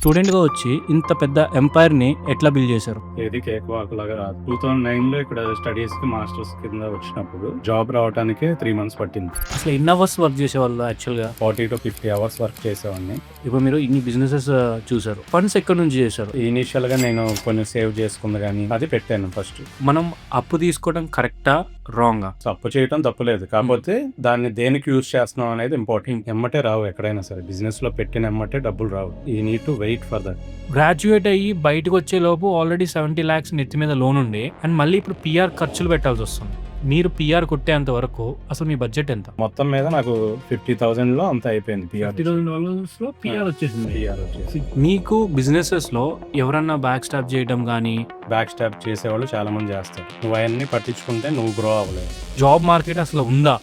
స్టూడెంట్‌గా వచ్చి ఇంత పెద్ద ఎంపైర్‌ని ఎట్లా బిల్డ్ చేశారు? ఏది కేక్ వాక్ లాగా రాదు. 2009లో ఇక్కడ స్టడీస్‌కి మాస్టర్స్ కింద వచ్చినప్పుడు జాబ్ రావటానికే 3 మంత్స్ పట్టింది. అసలు ఎన్ని అవర్స్ వర్క్ చేసేవాళ్ళు యాక్చువల్‌గా? 40-50 అవర్స్ వర్క్ చేసేవాడిని. ఇప్పుడు మీరు ఇన్ని బిజినెసెస్ చూసారు. ఫండ్స్ ఎక్కడి నుంచి చేశారు? ఇనీషియల్‌గా నేను కొన్ని సేవ్ చేసుకుంది గానీ అది పెట్టాను ఫస్ట్. మనం అప్పు తీసుకోవడం కరెక్టా? రాంగా? సో, అప్పు చేయటం తప్పులేదు. కాకపోతే దాన్ని దేనికి యూజ్ చేస్తున్నాం అనేది ఇంపార్టెంట్. ఎమ్మటే రావు ఎక్కడైనా సరే. బిజినెస్‌లో పెట్టిన ఎమ్మటే డబ్బులు రావు. You need to wait for that. Graduate అయ్యి బయటకు వచ్చే లోపు ఆల్రెడీ 70 లాక్స్ నెత్తి మీద లోన్ ఉండి అండ్ మళ్ళీ ఇప్పుడు పీఆర్ ఖర్చులు పెట్టాల్సి వస్తుంది. మీరు పీఆర్ కొట్టేంత వరకు అసలు మీ బడ్జెట్ ఎంత? మొత్తం మీద నాకు 50,000లో అంతా అయిపోయింది. $50,000 పీఆర్ వచ్చేసింది. PR వచ్చేసి. మీకు బిజినెసెస్‌లో ఎవరన్నా బ్యాక్ స్టాప్ చేయడం గానీ, బ్యాక్ స్టాప్ చేసేవాళ్ళు చాలా మంది చేస్తారు. నువ్వు అవన్నీ పట్టించుకుంటే నువ్వు గ్రో అవ్వలేవు. జాబ్ మార్కెట్ అసలు ఉందా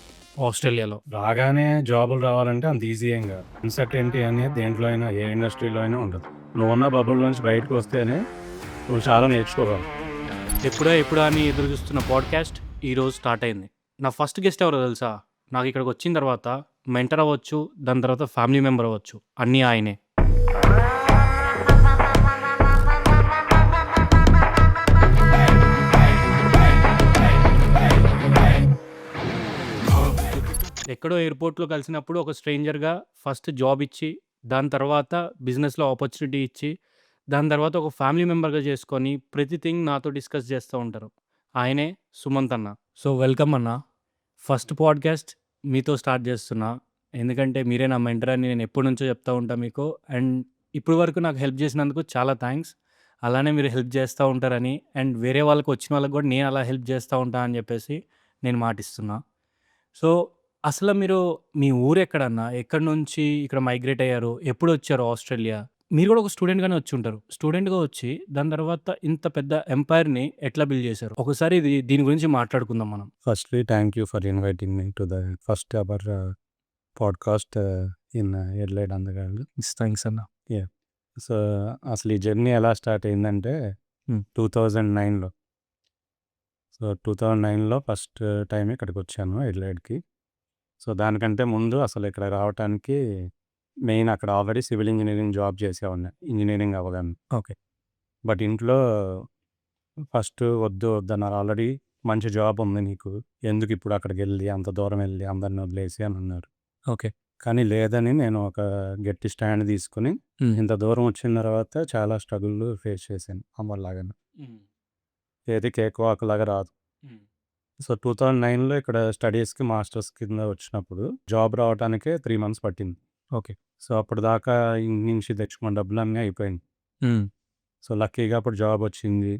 ఆస్ట్రేలియాలో? రాగానే జాబులు రావాలంటే అంత ఈజీ ఏం కాదు. అన్సర్టెనిటీ అనేది దేంట్లో అయినా, ఏ ఇండస్ట్రీలో అయినా ఉండదు. నువ్వున్న బబుల్ నుంచి బయటకు వస్తేనే నువ్వు చాలా నేర్చుకోగలవు. ఎప్పుడా అని ఎదురు చూస్తున్న పాడ్కాస్ట్ ఈరోజు స్టార్ట్ అయింది. నా ఫస్ట్ గెస్ట్ ఎవరో తెలుసా? నాకు ఇక్కడికి వచ్చిన తర్వాత మెంటర్ అవ్వచ్చు, దాని తర్వాత ఫ్యామిలీ మెంబర్ అవ్వచ్చు, అన్నీ ఆయనే. ఎక్కడో ఎయిర్పోర్ట్లో కలిసినప్పుడు ఒక స్ట్రేంజర్గా ఫస్ట్ జాబ్ ఇచ్చి, దాని తర్వాత బిజినెస్లో ఆపర్చునిటీ ఇచ్చి, దాని తర్వాత ఒక ఫ్యామిలీ మెంబర్గా చేసుకొని ప్రతిథింగ్ నాతో డిస్కస్ చేస్తూ ఉంటారు. ఆయనే సుమంత్ అన్న. సో వెల్కమ్ అన్న. ఫస్ట్ పాడ్కాస్ట్ మీతో స్టార్ట్ చేస్తున్నా. ఎందుకంటే మీరే నా మెంటర్ అని నేను ఎప్పటి నుంచో చెప్తా ఉంటా మీకు. అండ్ ఇప్పుడు వరకు నాకు హెల్ప్ చేసినందుకు చాలా థ్యాంక్స్. అలానే మీరు హెల్ప్ చేస్తూ ఉంటారని అండ్ వేరే వాళ్ళకి వచ్చిన వాళ్ళకి కూడా నేను అలా హెల్ప్ చేస్తూ ఉంటా అని చెప్పేసి నేను మాటిస్తున్నా. సో అసలు మీరు మీ ఊరెక్కడన్నా? ఎక్కడి నుంచి ఇక్కడ మైగ్రేట్ అయ్యారు? ఎప్పుడొచ్చారు ఆస్ట్రేలియా? మీరు కూడా ఒక స్టూడెంట్‌గానే వచ్చుంటారు. స్టూడెంట్‌గా వచ్చి దాని తర్వాత ఇంత పెద్ద ఎంపైర్‌ని ఎట్లా బిల్డ్ చేశారు? ఒకసారి దీని గురించి మాట్లాడుకుందాం మనం. Firstly thank you for inviting me to the first hour podcast in Adelaide అందగాళ్ళు. థాంక్స్ అన్న. సో, అసలు ఈ జర్నీ ఎలా స్టార్ట్ అయిందంటే 2009లో. సో, 2009లో ఫస్ట్ టైం ఇక్కడికొచ్చాను ఎడ్లైడ్‌కి. సో, దానికంటే ముందు అసలు ఇక్కడ రావటానికి మెయిన్ అక్కడ ఆల్రెడీ సివిల్ ఇంజినీరింగ్ జాబ్ చేసేవాడిని ఇంజినీరింగ్ అవ్వగానే. ఓకే. బట్ ఇంట్లో ఫస్ట్ వద్దన్నారు. ఆల్రెడీ మంచి జాబ్ ఉంది నీకు. ఎందుకు ఇప్పుడు అక్కడికెళ్ళి అంత దూరం వెళ్ళి అందరిని వదిలేసి అని అన్నారు. ఓకే. కానీ లేదని నేను ఒక గట్టి స్టాండ్ తీసుకొని ఇంత దూరం వచ్చిన తర్వాత చాలా స్ట్రగుల్ ఫేస్ చేశాను అమ్మలాగానే. ఏది కేక్ వాక్ లాగా రాదు. సో, 2009లో ఇక్కడ స్టడీస్‌కి మాస్టర్స్ కింద వచ్చినప్పుడు జాబ్ రావటానికే 3 మంత్స్ పట్టింది. ఓకే. సో, అప్పటిదాకా ఇంటి నుంచి తెచ్చుకున్న డబ్బులన్నీ అయిపోయినాయి. సో, లక్కీగా అప్పుడు జాబ్ వచ్చింది.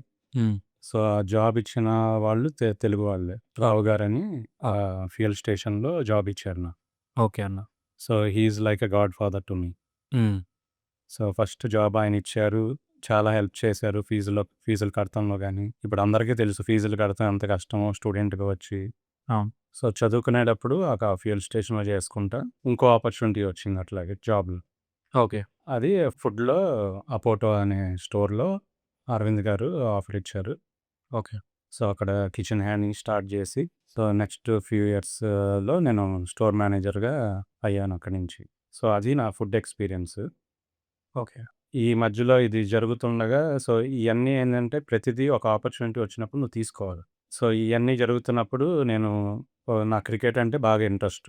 సో, ఆ జాబ్ ఇచ్చిన వాళ్ళు తెలుగు వాళ్ళే. రావు గారని ఫ్యూయల్ స్టేషన్‌లో జాబ్ ఇచ్చారు నాకు. ఓకే అన్న. So, he is like a God father to me. So, first job ఆయన ఇచ్చారు. చాలా హెల్ప్ చేశారు ఫీజులు కడతంలో గానీ. ఇప్పుడు అందరికీ తెలుసు ఫీజులు కడతం ఎంత కష్టమో స్టూడెంట్‌గా వచ్చి. అవును. సో, చదువుకునేటప్పుడు ఒక ఫ్యూయల్ స్టేషన్‌లో చేసుకుంటా ఇంకో ఆపర్చునిటీ వచ్చింది అట్లాగే జాబ్‌లో. ఓకే. అది ఫుడ్‌లో అపోటో అనే స్టోర్‌లో అరవింద్ గారు ఆఫర్ ఇచ్చారు. ఓకే. సో, అక్కడ కిచెన్ హ్యాండింగ్ స్టార్ట్ చేసి సో, నెక్స్ట్ ఫ్యూ ఇయర్స్‌లో నేను స్టోర్ మేనేజర్‌గా అయ్యాను అక్కడి నుంచి. సో, అది నా ఫుడ్ ఎక్స్‌పీరియన్స్. ఓకే. ఈ మధ్యలో ఇది జరుగుతుండగా సో, ఇయన్నీ ఏందంటే ప్రతిదీ ఒక ఆపర్చునిటీ వచ్చినప్పుడు నువ్వు తీసుకోవాలి. సో, ఇయన్నీ జరుగుతున్నప్పుడు నేను నా క్రికెట్ అంటే బాగా ఇంట్రెస్ట్.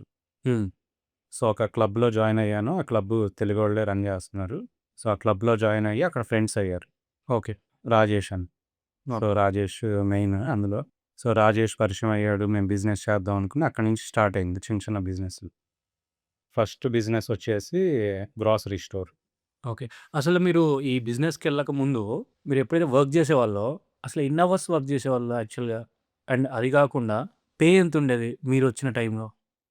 సో, ఒక క్లబ్‌లో జాయిన్ అయ్యాను. ఆ క్లబ్ తెలుగోళ్ళే రన్ చేస్తున్నారు. సో, ఆ క్లబ్‌లో జాయిన్ అయ్యి అక్కడ ఫ్రెండ్స్ అయ్యారు. ఓకే. రాజేష్ అని. సో, రాజేష్ మెయిన్ అందులో. సో, రాజేష్ పరిచయం అయ్యాడు. మేము బిజినెస్ చేద్దాం అనుకుని అక్కడి నుంచి స్టార్ట్ అయింది చిన్న చిన్న బిజినెస్‌లు. ఫస్ట్ బిజినెస్ వచ్చేసి గ్రోసరీ స్టోర్. ఓకే. అసలు మీరు ఈ బిజినెస్‌కెళ్ళక ముందు మీరు ఎప్పుడైతే వర్క్ చేసేవాళ్ళో అసలు ఎన్ని అవర్స్ వర్క్ చేసేవాళ్ళు యాక్చువల్‌గా? అండ్ అది కాకుండా పే ఎంతుండేది మీరొచ్చిన టైంలో?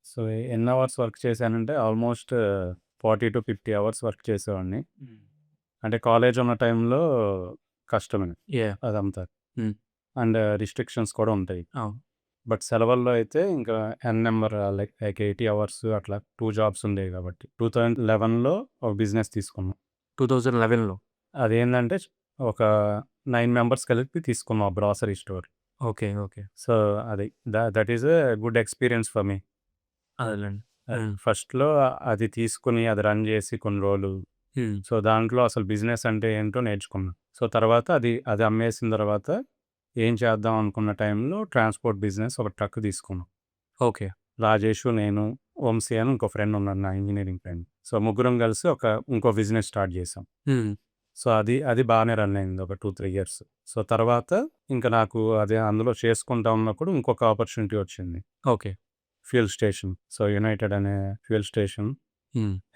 సో, ఎన్ని అవర్స్ వర్క్ చేశానంటే ఆల్మోస్ట్ 40-50 అవర్స్ వర్క్ చేసేవాడిని. అంటే కాలేజ్ ఉన్న టైంలో కష్టమే యాహ్! అదంతా. హ్మ్. అండ్ రిస్ట్రిక్షన్స్ కూడా ఉంటాయి. అవును. బట్ సెలవుల్లో అయితే ఇంకా నెంబర్ లైక్ 80 అవర్స్ అట్లా 2 జాబ్స్ ఉండేవి కాబట్టి. 2011లో ఒక బిజినెస్ తీసుకున్నాం. 2011లో. అదేంటంటే ఒక 9 మెంబర్స్ కలిపి తీసుకున్నాం ఆ grocery store. Okay. Okay. So, అది that is a good experience for me. అదేలెండి. ఫస్ట్‌లో అది తీసుకొని అది రన్ చేసి కొన్ని రోజులు సో, దాంట్లో అసలు బిజినెస్ అంటే ఏంటో నేర్చుకున్నా. సో, తర్వాత అది అమ్మేసిన తర్వాత ఏం చేద్దాం అనుకున్న టైంలో ట్రాన్స్‌పోర్ట్ బిజినెస్ ఒక ట్రక్ తీసుకున్నాం. ఓకే. రాజేషు, నేను, వంశీ అని ఇంకో ఫ్రెండ్ ఉన్నాడు నా ఇంజినీరింగ్ ఫ్రెండ్. సో, ముగ్గురం కలిసి ఇంకో బిజినెస్ స్టార్ట్ చేసాం. సో, అది బాగానే రన్ అయింది ఒక 2, 3 ఇయర్స్. సో, తర్వాత ఇంకా నాకు అదే అందులో చేసుకుంటా ఉన్నప్పుడు ఇంకొక ఆపర్చునిటీ వచ్చింది. Okay. Fuel station. So, United అనే ఫ్యూయల్ స్టేషన్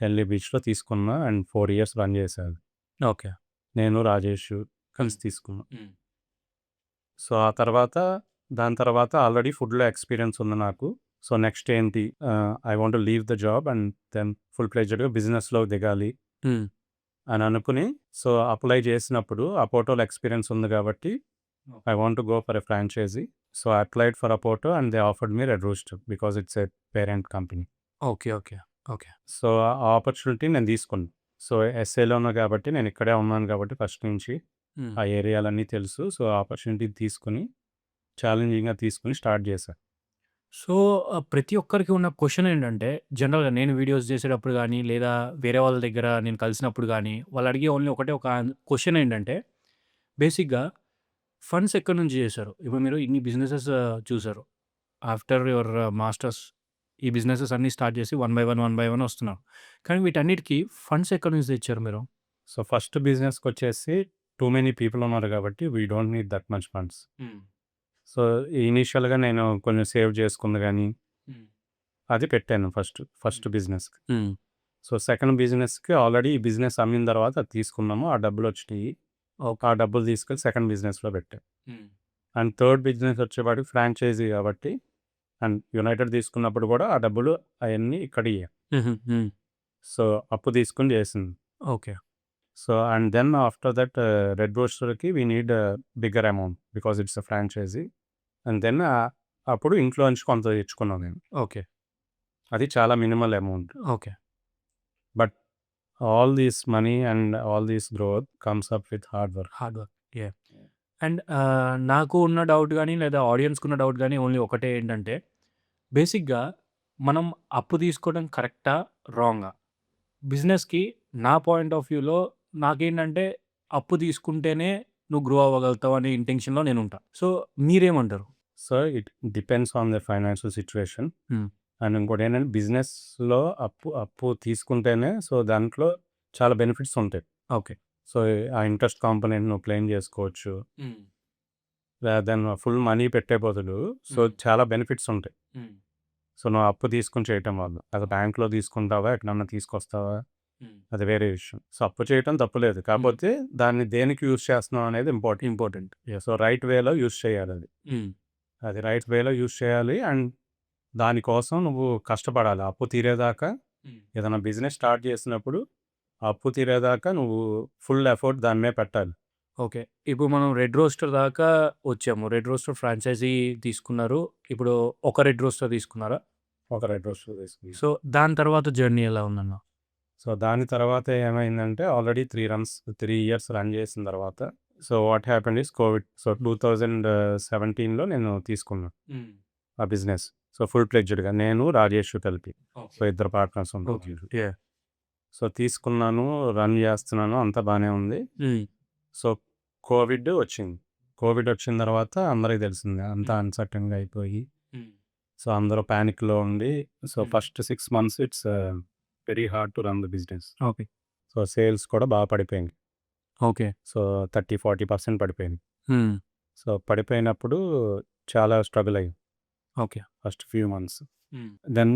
హెల్లీ బీచ్‌లో తీసుకున్నా అండ్ 4 ఇయర్స్ రన్ చేశా అది. ఓకే. నేను, రాజేషు కలిసి తీసుకున్నాం. సో, దాని తర్వాత ఆల్రెడీ ఫుడ్‌లో ఎక్స్‌పీరియన్స్ ఉంది నాకు. సో, నెక్స్ట్ ఏంటి I want to leave the job and then full ఫ్లెడ్జ్డ్‌గా బిజినెస్‌లోకి దిగాలి అని అనుకుని, సో, అప్లై చేసినప్పుడు అపోటోలో ఎక్స్‌పీరియన్స్ ఉంది కాబట్టి I want to go for a franchise. So, I applied for Oporto and they offered me Red Rooster because it's a parent company. Okay. Okay. Okay. So, ఆ opportunity నేను తీసుకున్నా. So, ఎస్ఏలో ఉన్నా కాబట్టి నేను ఇక్కడే ఉన్నాను కాబట్టి ఫస్ట్ నుంచి ఆ ఏరియాలన్నీ తెలుసు. సో, ఆపర్చునిటీ తీసుకొని ఛాలెంజింగ్‌గా తీసుకొని స్టార్ట్ చేశా. సో, ప్రతి ఒక్కరికి ఉన్న క్వెషన్ ఏంటంటే, జనరల్‌గా నేను వీడియోస్ చేసేటప్పుడు గానీ, లేదా వేరే వాళ్ళ దగ్గర నేను కలిసినప్పుడు గానీ, వాళ్ళు అడిగే ఓన్లీ ఒకటే ఒక క్వెషన్ ఏంటంటే, బేసిక్‌గా ఫండ్స్ ఎక్కడి నుంచి చేశారు? ఇప్పుడు మీరు ఇన్ని బిజినెసెస్ చూసారు. ఆఫ్టర్ యువర్ మాస్టర్స్ ఈ బిజినెసెస్ అన్నీ స్టార్ట్ చేసి వన్ బై వన్ వస్తున్నారు. కానీ వీటన్నిటికి ఫండ్స్ ఎక్కడి నుంచి తెచ్చారు మీరు? సో, ఫస్ట్ బిజినెస్‌కొచ్చేసి టూ మెనీ పీపుల్ ఉన్నారు కాబట్టి we don't need that much funds. So, ఇనీషియల్‌గా నేను కొంచెం సేవ్ చేసుకుంది గానీ, అది పెట్టాను ఫస్ట్ బిజినెస్‌కి. సో, సెకండ్ బిజినెస్‌కి ఆల్రెడీ ఈ బిజినెస్ అమ్మిన తర్వాత అది తీసుకున్నాము. ఆ డబ్బులొచ్చినియి. ఆ డబ్బులు తీసుకెళ్ళి సెకండ్ బిజినెస్‌లో పెట్టా. అండ్ థర్డ్ బిజినెస్ వచ్చేపాటికి ఫ్రాంచైజీ కాబట్టి అండ్ యునైటెడ్ తీసుకున్నప్పుడు కూడా ఆ డబ్బులు అయన్నీ ఇక్కడియే. సో, అప్పు తీసుకొని చేసింది. Okay. So, and then after that Red రోస్టర్‌కి we need bigger amount because it's a franchise. And then అప్పుడు ఇంట్లో నుంచి కొంత తెచ్చుకున్నాను నేను. ఓకే. అది చాలా minimal amount. Okay. But all this money and all this growth comes up with hard work. Hard work. Yeah! And నాకు ఉన్న డౌట్ గానీ, లేదా ఆడియన్స్‌కున్న డౌట్ గానీ ఓన్లీ ఒకటే ఏంటంటే, బేసిక్‌గా మనం అప్పు తీసుకోవడం కరెక్టా? రాంగా? బిజినెస్‌కి నా పాయింట్ ఆఫ్ వ్యూలో నాకేంటంటే, అప్పు తీసుకుంటేనే నువ్వు గ్రో అవ్వగలుగుతావు అనే ఇంటెన్షన్‌లో నేనుంటా. సో, మీరేమంటారు? So, it depends on the financial situation. హ్మ్. అండ్ ఇంకోటేంటంటే బిజినెస్‌లో అప్పు తీసుకుంటేనే సో, దాంట్లో చాలా బెనిఫిట్స్ ఉంటాయి. ఓకే. సో, ఆ ఇంట్రెస్ట్ కాంపోనెంట్ నువ్వు క్లెయిమ్ చేసుకోవచ్చు. దెన్ ఫుల్ మనీ పెట్టే బదులు సో, చాలా బెనిఫిట్స్ ఉంటాయి. సో, నువ్వు అప్పు తీసుకొని చేయటం వల్ల. అది బ్యాంక్‌లో తీసుకుంటావా? ఎక్కడన్నా తీసుకొస్తావా? అది వేరే విషయం. సో, అప్పు చేయటం తప్పులేదు. కాపోతే దాన్ని దేనికి యూజ్ చేస్తున్నావు అనేది ఇంపార్టెంట్. సో, రైట్ వేలో యూజ్ చేయాలది. అది రైట్ వేలో యూజ్ చేయాలి. అండ్ దానికోసం నువ్వు కష్టపడాలి. అప్పు తీరేదాకా ఏదైనా బిజినెస్ స్టార్ట్ చేసినప్పుడు అప్పు తీరేదాకా నువ్వు ఫుల్ ఎఫర్ట్ దాని మీద పెట్టాలి. ఓకే. ఇప్పుడు మనం రెడ్ రోస్టర్ దాకా వచ్చాము. రెడ్ రోస్టర్ ఫ్రాంచైజీ తీసుకున్నారు. ఇప్పుడు ఒక రెడ్ రోస్టర్ తీసుకున్నారా? ఒక రెడ్ రోస్టర్ తీసుకుని. సో, దాని తర్వాత జర్నీ ఎలా ఉందన్న? సో, దాని తర్వాత ఏమైందంటే ఆల్రెడీ 3 ఇయర్స్ రన్ చేసిన తర్వాత so, what happened is COVID. So, 2017లో నేను తీసుకున్నా ఆ బిజినెస్. సో, ఫుల్ ఫ్లెడ్జ్డ్‌గా నేను, రాజేష్ కలిపి. సో, ఇద్దరు పార్ట్నర్స్ ఉంటాం. యాహ్! సో, తీసుకున్నాను, రన్ చేస్తున్నాను అంతా బానే ఉంది. సో, కోవిడ్ వచ్చింది. కోవిడ్ వచ్చిన తర్వాత అందరికి తెలిసింది. అంతా అన్‌సర్టెన్‌గా అయిపోయి సో, అందరూ పానిక్‌లో ఉండి so, first 6 months it's very hard to run the business. Okay. So, sales కూడా బాగా పడిపోయింది. ఓకే. సో, 30-40% పడిపోయింది. సో, పడిపోయినప్పుడు చాలా స్ట్రగుల్ అయ్యాం okay. First few months. Then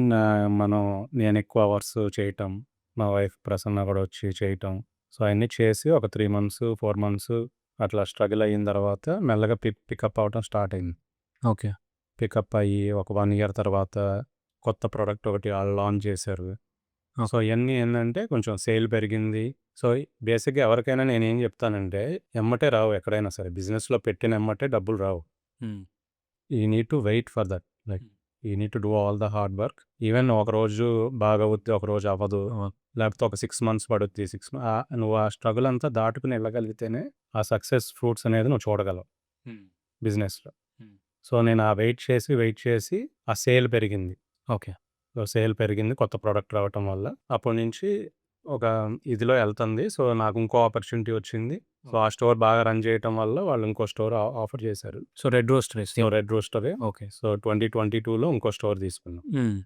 నేను ఎక్కువ అవర్స్ చేయటం, మా వైఫ్ ప్రసన్న కూడా వచ్చి చేయటం. సో, అయన్నీ చేసి ఒక 3 మంత్స్, 4 మంత్స్ అట్లా స్ట్రగుల్ అయిన తర్వాత మెల్లగా పికప్ అవ్వటం స్టార్ట్ అయింది. ఓకే. పికప్ అయ్యి ఒక 1 ఇయర్ తర్వాత కొత్త ప్రొడక్ట్ ఒకటి ఆళ్ళు లాంచ్ చేశారు. సో, ఇయన్నీ ఏందంటే కొంచెం సేల్ పెరిగింది. సో, బేసిక్‌గా ఎవరికైనా నేనేం చెప్తానంటే ఎమ్మటే రావు ఎక్కడైనా సరే. బిజినెస్‌లో పెట్టిన ఎమ్మటే డబ్బులు రావు. You need to wait for that. Like you need to do all the hard work. Even ఒకరోజు బాగా అవుద్ది, ఒకరోజు అవ్వదు. లేకపోతే ఒక 6 మంత్స్ పడుద్ది. నువ్వు ఆ స్ట్రగుల్ అంతా దాటుకుని వెళ్ళగలిగితేనే ఆ సక్సెస్ ఫ్రూట్స్ అనేది నువ్వు చూడగలవు బిజినెస్‌లో. సో, నేను ఆ వెయిట్ చేసి ఆ సేల్ పెరిగింది. ఓకే. సో, సేల్ పెరిగింది కొత్త ప్రొడక్ట్ రావటం వల్ల. అప్పటి నుంచి ఒక ఇదిలో ఎళ్తుంది. సో, నాకు ఇంకో ఆపర్చునిటీ వచ్చింది. సో, ఆ స్టోర్ బాగా రన్ చేయటం వల్ల వాళ్ళు ఇంకో స్టోర్ ఆఫర్ చేశారు. సో, రెడ్ రోస్టరే సో, సేమ్. రెడ్ రోస్టరే. ఓకే. సో, 2022లో ఇంకో స్టోర్ తీసుకున్నాం. హ్మ్.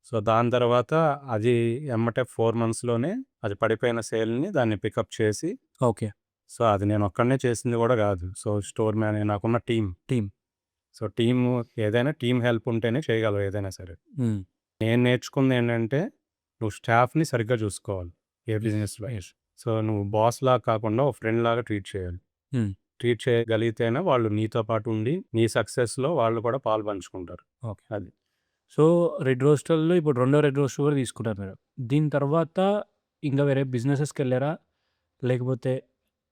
సో, దాని తర్వాత అది ఎమ్మటే 4 మంత్స్‌లోనే అది పడిపోయిన సేల్‌ని దాన్ని పికప్ చేసి, ఓకే. సో, అది నేనొక్కడినే చేసింది గూడా గాదు. సో, స్టోర్ నాకున్న టీమ్. టీమ్. సో, ఏదైనా టీమ్ హెల్ప్ ఉంటేనే చేయగలవు ఏదైనా సరే. హ్మ్. నేను నేర్చుకుందేంటంటే, నువ్వు స్టాఫ్‌ని సరిగ్గా చూసుకోవాలి ఏ బిజినెస్‌లో. యెస్. సో, నువ్వు బాస్‌లాగా కాకుండా ఒక ఫ్రెండ్‌లాగా ట్రీట్ చేయాలి. హ్మ్. ట్రీట్ చేయగలిగితేనే వాళ్ళు నీతో పాటు ఉండి, నీ సక్సెస్‌లో వాళ్ళు కూడా పాలు పంచుకుంటారు. ఓకే. అది. సో, రెడ్ రోస్టర్‌లో ఇప్పుడు రెండో రెడ్ రోస్టర్ కూడా తీసుకున్నారు మీరు. దీని తర్వాత ఇంకా వేరే బిజినెసెస్‌కెళ్లారా? లేకపోతే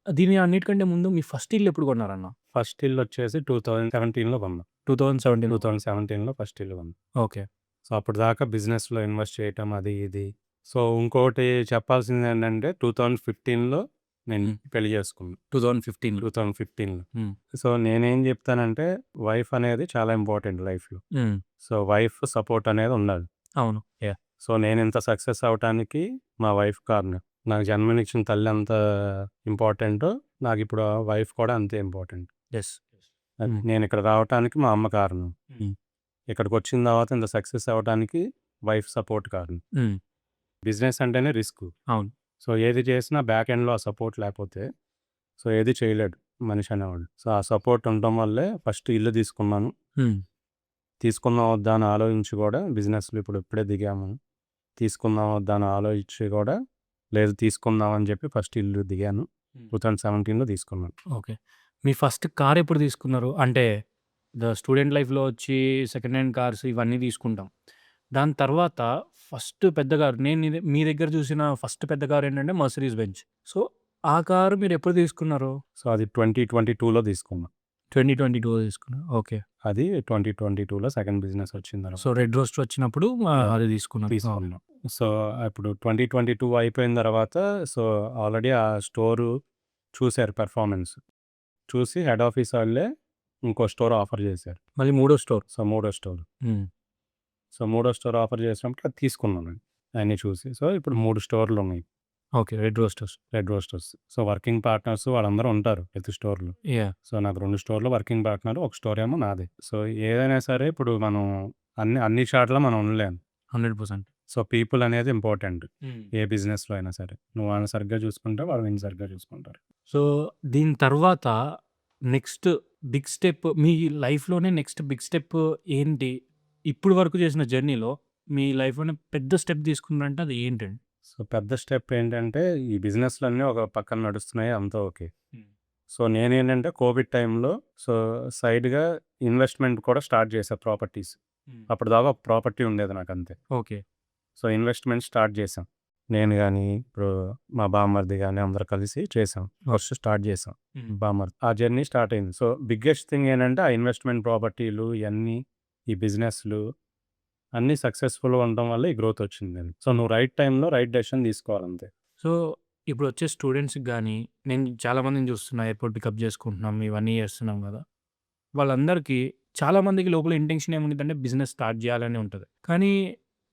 దీని అన్నిటికంటే ముందు మీ ఫస్ట్ ఇల్లు ఎప్పుడు కొన్నారన్న? ఫస్ట్ ఇల్లొచ్చేసి 2017లో కొన్నా. 2017. 2017లో ఫస్ట్ ఇల్లు కొన్నా. ఓకే. సో, అప్పటిదాకా బిజినెస్‌లో ఇన్వెస్ట్ చేయటం అది ఇది. సో, ఇంకోటి చెప్పాల్సిందేంటంటే 2015లో నేను హ్మ్. పెళ్లి చేసుకున్నా. 2015. 2015లో. హ్మ్. సో, నేనేం చెప్తానంటే వైఫ్ అనేది చాలా ఇంపార్టెంట్ లైఫ్‌లో. హ్మ్. సో, వైఫ్ సపోర్ట్ అనేది ఉండాలి. అవును. యాహ్! సో, నేనింత సక్సెస్ అవ్వటానికి మా వైఫ్ కారణం. నాకు జన్మనిచ్చిన తల్లి ఎంత ఇంపార్టెంటో, నాకిప్పుడు ఆ వైఫ్ కూడా అంతే ఇంపార్టెంట్. యెస్. అది. హ్మ్. నేనిక్కడ రావటానికి మా అమ్మ కారణం. హ్మ్. ఇక్కడికొచ్చిన తర్వాత ఇంత సక్సెస్ అవ్వటానికి వైఫ్ సపోర్ట్ కారణం. హ్మ్. బిజినెస్ అంటేనే రిస్కు. అవును. సో, ఏది చేసినా బ్యాక్ ఎండ్‌లో ఆ సపోర్ట్ లేపోతే, సో, ఏది చేయలేడు మనిషి అనేవాడు. సో, ఆ సపోర్ట్ ఉండటం వల్లే ఫస్ట్ ఇల్లు తీసుకున్నాను. హ్మ్. తీసుకుందాం వద్దా అని ఆలోచించి కూడా బిజినెస్‌లో ఇప్పుడే దిగాము. తీసుకుందాం వద్దా అని ఆలోచించి కూడా లేదు తీసుకుందాం అని చెప్పి ఫస్ట్ ఇల్లు దిగాను. హ్మ్. 2017లో తీసుకున్నాను. ఓకే. మీ ఫస్ట్ కార్ ఎప్పుడు తీసుకున్నారు? అంటే స్టూడెంట్ లైఫ్‌లో వచ్చి సెకండ్ హ్యాండ్ కార్స్ ఇవన్నీ తీసుకుంటాం. దాని తర్వాత ఫస్ట్ పెద్ద కారు మీ దగ్గర చూసిన ఫస్ట్ పెద్ద కార్ ఏంటంటే మర్సిడీస్ బెంజ్. సో, ఆ కారు మీరెప్పుడు తీసుకున్నారు? సో, అది 2022లో తీసుకున్నా. 2022లో తీసుకున్నారు. ఓకే. అది 2022లో సెకండ్ బిజినెస్ వచ్చిన సో, తర్వాత రెడ్ రోస్టర్ వచ్చినప్పుడు అది తీసుకున్నారు. ఓకే. తీసుకున్నాం. సో, ఇప్పుడు 2022 అయిపోయిన తర్వాత సో, ఆల్రెడీ ఆ స్టోరు చూసారు పెర్ఫార్మన్స్. చూసి హెడ్ ఆఫీస్ వాళ్ళే ఇంకో స్టోర్ ఆఫర్ చేశారు. మళ్ళీ మూడో స్టోర్. సో, మూడో స్టోర్. హ్మ్. సో, మూడో స్టోర్ ఆఫర్ చేసినప్పుడు అది తీసుకున్నానండి. అయన్నీ చూసి. సో, ఇప్పుడు 3 స్టోర్‌లున్నాయి. Okay. Red Roosters. Red Roosters. So, working partners వాళ్ళందరూ ఉంటారు ప్రతి స్టోర్‌లో. యాహ్! సో, నాకు 2 స్టోర్‌లో వర్కింగ్ పార్ట్నర్. ఒక స్టోర్ ఏమో నాదే. సో, ఏదైనా సరే ఇప్పుడు మనం అన్ని చోట్ల మనం ఉండలేం. 100%. సో, పీపుల్ అనేది ఇంపార్టెంట్. హ్మ్. ఏ బిజినెస్‌లో అయినా సరే. నువ్వు వాళ్ళని సరిగ్గా చూసుకుంటే వాళ్ళు నిన్ను సరిగ్గా చూసుకుంటారు. సో, దీని తర్వాత నెక్స్ట్ బిగ్ స్టెప్ మీ లైఫ్‌లోనే నెక్స్ట్ బిగ్ స్టెప్ ఏంటి? ఇప్పుడు వరకు చేసిన జర్నీలో మీ లైఫ్‌లోనే పెద్ద స్టెప్ తీసుకున్నారంటే అది ఏంటండి? సో, పెద్ద స్టెప్ ఏంటంటే ఈ బిజినెస్‌లన్నీ ఒక పక్కన నడుస్తున్నాయి అంతా ఓకే. హ్మ్. సో, నేనేంటంటే కోవిడ్ టైంలో సో, సైడ్‌గా ఇన్వెస్ట్‌మెంట్ కూడా స్టార్ట్ చేశా ప్రాపర్టీస్. హ్మ్. అప్పటిదాకా ఒక ప్రాపర్టీ ఉండేది నాకంతే. ఓకే. సో, ఇన్వెస్ట్‌మెంట్ స్టార్ట్ చేశాం. నేను గాని, ఇప్పుడు మా బామ్మర్ది గాని అందరూ కలిసి చేశాం. ఫస్ట్ స్టార్ట్ చేశాం. హ్మ్. బామ్మర్ది. ఆ జర్నీ స్టార్ట్ అయింది. సో, బిగ్గెస్ట్ థింగ్ ఏంటంటే ఆ ఇన్వెస్ట్‌మెంట్ ప్రాపర్టీలు ఇయన్నీ, ఈ బిజినెస్‌లు అన్నీ సక్సెస్‌ఫుల్‌గా ఉండడం వల్ల ఈ గ్రోత్ వచ్చింది. సో, నువ్వు రైట్ టైంలో రైట్ డెసిషన్ తీసుకోవాలంతే. సో, ఇప్పుడొచ్చే స్టూడెంట్స్‌కి గాని, నేను చాలామందిని చూస్తున్నా ఎయిర్‌పోర్ట్ పికప్ చేసుకుంటున్నాం, ఇవన్నీ చేస్తున్నాం గదా! వాళ్ళందరికీ చాలా మందికి లోపల ఇంటెన్షన్ ఏముండిద్దంటే బిజినెస్ స్టార్ట్ చేయాలని ఉంటది. కానీ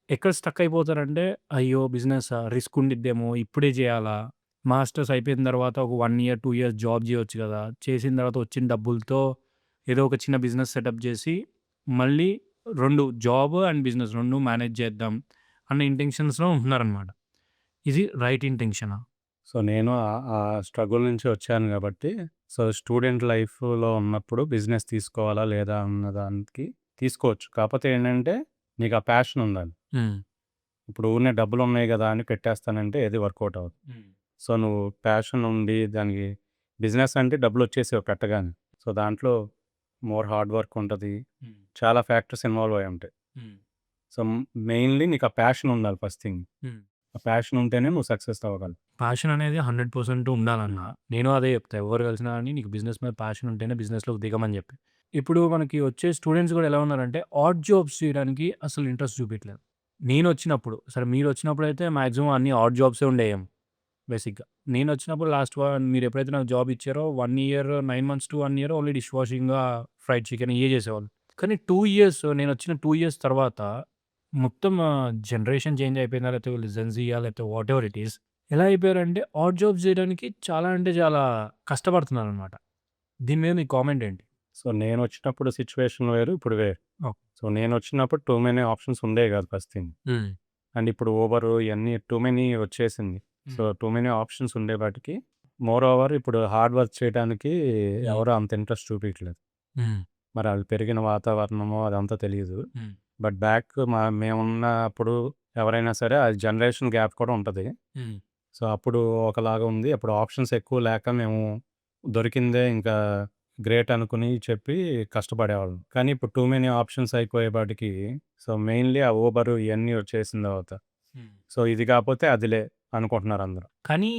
ఎక్కడ స్టక్ అయిపోతారంటే, అయ్యో! బిజినెసా? రిస్క్ ఉండిద్దేమో, ఇప్పుడే చేయాలా? మాస్టర్స్ అయిపోయిన తర్వాత ఒక 1 ఇయర్, 2 ఇయర్స్ జాబ్ చేయొచ్చు గదా! చేసిన తర్వాత వచ్చిన డబ్బులతో ఏదో ఒక చిన్న బిజినెస్ సెటప్ చేసి, మళ్ళీ 2 జాబ్ అండ్ బిజినెస్ 2 మేనేజ్ చేద్దాం అన్న ఇంటెన్షన్స్‌లో ఉంటున్నారనమాట. ఇది రైట్ ఇంటెన్షనా? సో, నేను ఆ స్ట్రగుల్ నుంచి వచ్చాను గాబట్టి, సో, స్టూడెంట్ లైఫ్‌లో ఉన్నప్పుడు బిజినెస్ తీసుకోవాలా లేదా అన్న దానికి తీసుకోవచ్చు. కాపోతే ఏంటంటే నీకు ఆ ప్యాషన్ ఉండాలి. హ్మ్. ఇప్పుడు ఊరినే డబ్బులున్నాయి గదా! అని పెట్టేస్తానంటే ఏది వర్కౌట్ అవ్వదు. హ్మ్. సో, నువ్వు ప్యాషన్ ఉండి దానికి బిజినెస్ అంటే డబ్బులొచ్చేసేవి పెట్టగానే. సో, దాంట్లో మోర్ హార్డ్ వర్క్ ఉంటది. హ్మ్. చాలా ఫ్యాక్టర్స్ ఇన్వాల్వ్ అయ్యి ఉంటాయి. హ్మ్. సో, మెయిన్‌లీ నీకు ఆ ప్యాషన్ ఉండాలి ఫస్ట్ థింగ్. హ్మ్. ఆ ప్యాషన్ ఉంటేనే నువ్వు సక్సెస్ అవ్వగలవు. ప్యాషన్ అనేది 100% ఉండాలన్న. హ్మ్. నేను అదే చెప్తా. ఎవరు కలిసినా గాని నీకు బిజినెస్ మీద ప్యాషన్ ఉంటేనే బిజినెస్‌లోకి దిగమని చెప్పి. ఇప్పుడు మనకి వచ్చే స్టూడెంట్స్ కూడా ఎలా ఉన్నారంటే ఆడ్ జాబ్స్ చేయడానికి అసలు ఇంట్రెస్ట్ చూపియట్లేదు. నేనొచ్చినప్పుడు సరే మీరొచ్చినప్పుడైతే మాక్సిమం అన్ని ఆడ్ జాబ్సే ఉండేయేమో బేసిక్‌గా. నేనొచ్చినప్పుడు లాస్ట్ మీరెప్పుడైతే నాకు జాబ్ ఇచ్చారో 1 year, 9 months to 1 year only dish washing, fried chicken ఇయ్యే చేసేవాళ్ళు. కానీ 2 ఇయర్స్ నేనొచ్చిన 2 ఇయర్స్ తర్వాత మొత్తం జనరేషన్ చేంజ్ అయిపోయిందా లేకపోతే వీళ్ళు జెన్‌జీయా లేకపోతే వాటెవర్ ఇట్ ఈస్ ఎలా అయిపోయారంటే ఆడ్ జాబ్స్ చేయడానికి చాలా అంటే చాలా కష్టపడుతున్నారనమాట. దీని మీద మీ కామెంట్ ఏంటి? సో, నేనొచ్చినప్పుడు సిట్యుయేషన్ వేరు, ఇప్పుడు వేరు. ఓకే. సో, నేనొచ్చినప్పుడు టూ మెనీ ఆప్షన్స్ ఉండేవి కాదు ఫస్ట్ థింగ్. అండ్ ఇప్పుడు ఊబర్ ఇయన్నీ టూ మెనీ వచ్చేసింది. సో, టూ మెనీ ఆప్షన్స్ ఉండేవాటికి మోర్ ఓవర్ ఇప్పుడు హార్డ్ వర్క్ చేయడానికి ఎవరు అంత ఇంట్రెస్ట్ చూపియట్లేదు. మరి అది పెరిగిన వాతావరణమో అదంతా తెలీదు. బట్ బ్యాక్ మేమున్నప్పుడు ఎవరైనా సరే అది జనరేషన్ గ్యాప్ కూడా ఉంటది. సో, అప్పుడు ఒకలాగా ఉంది. అప్పుడు ఆప్షన్స్ ఎక్కువ లేక మేము దొరికిందే ఇంకా గ్రేట్ అనుకుని చెప్పి కష్టపడేవాళ్ళం. కానీ ఇప్పుడు టూ మెనీ ఆప్షన్స్ అయిపోయేపాటికి సో, మెయిన్‌లీ ఆ ఊబర్ ఇయన్నీ వచ్చేసిన తర్వాత సో, ఇది కాపోతే అదిలే అనుకుంటున్నారు అందరూ. కానీ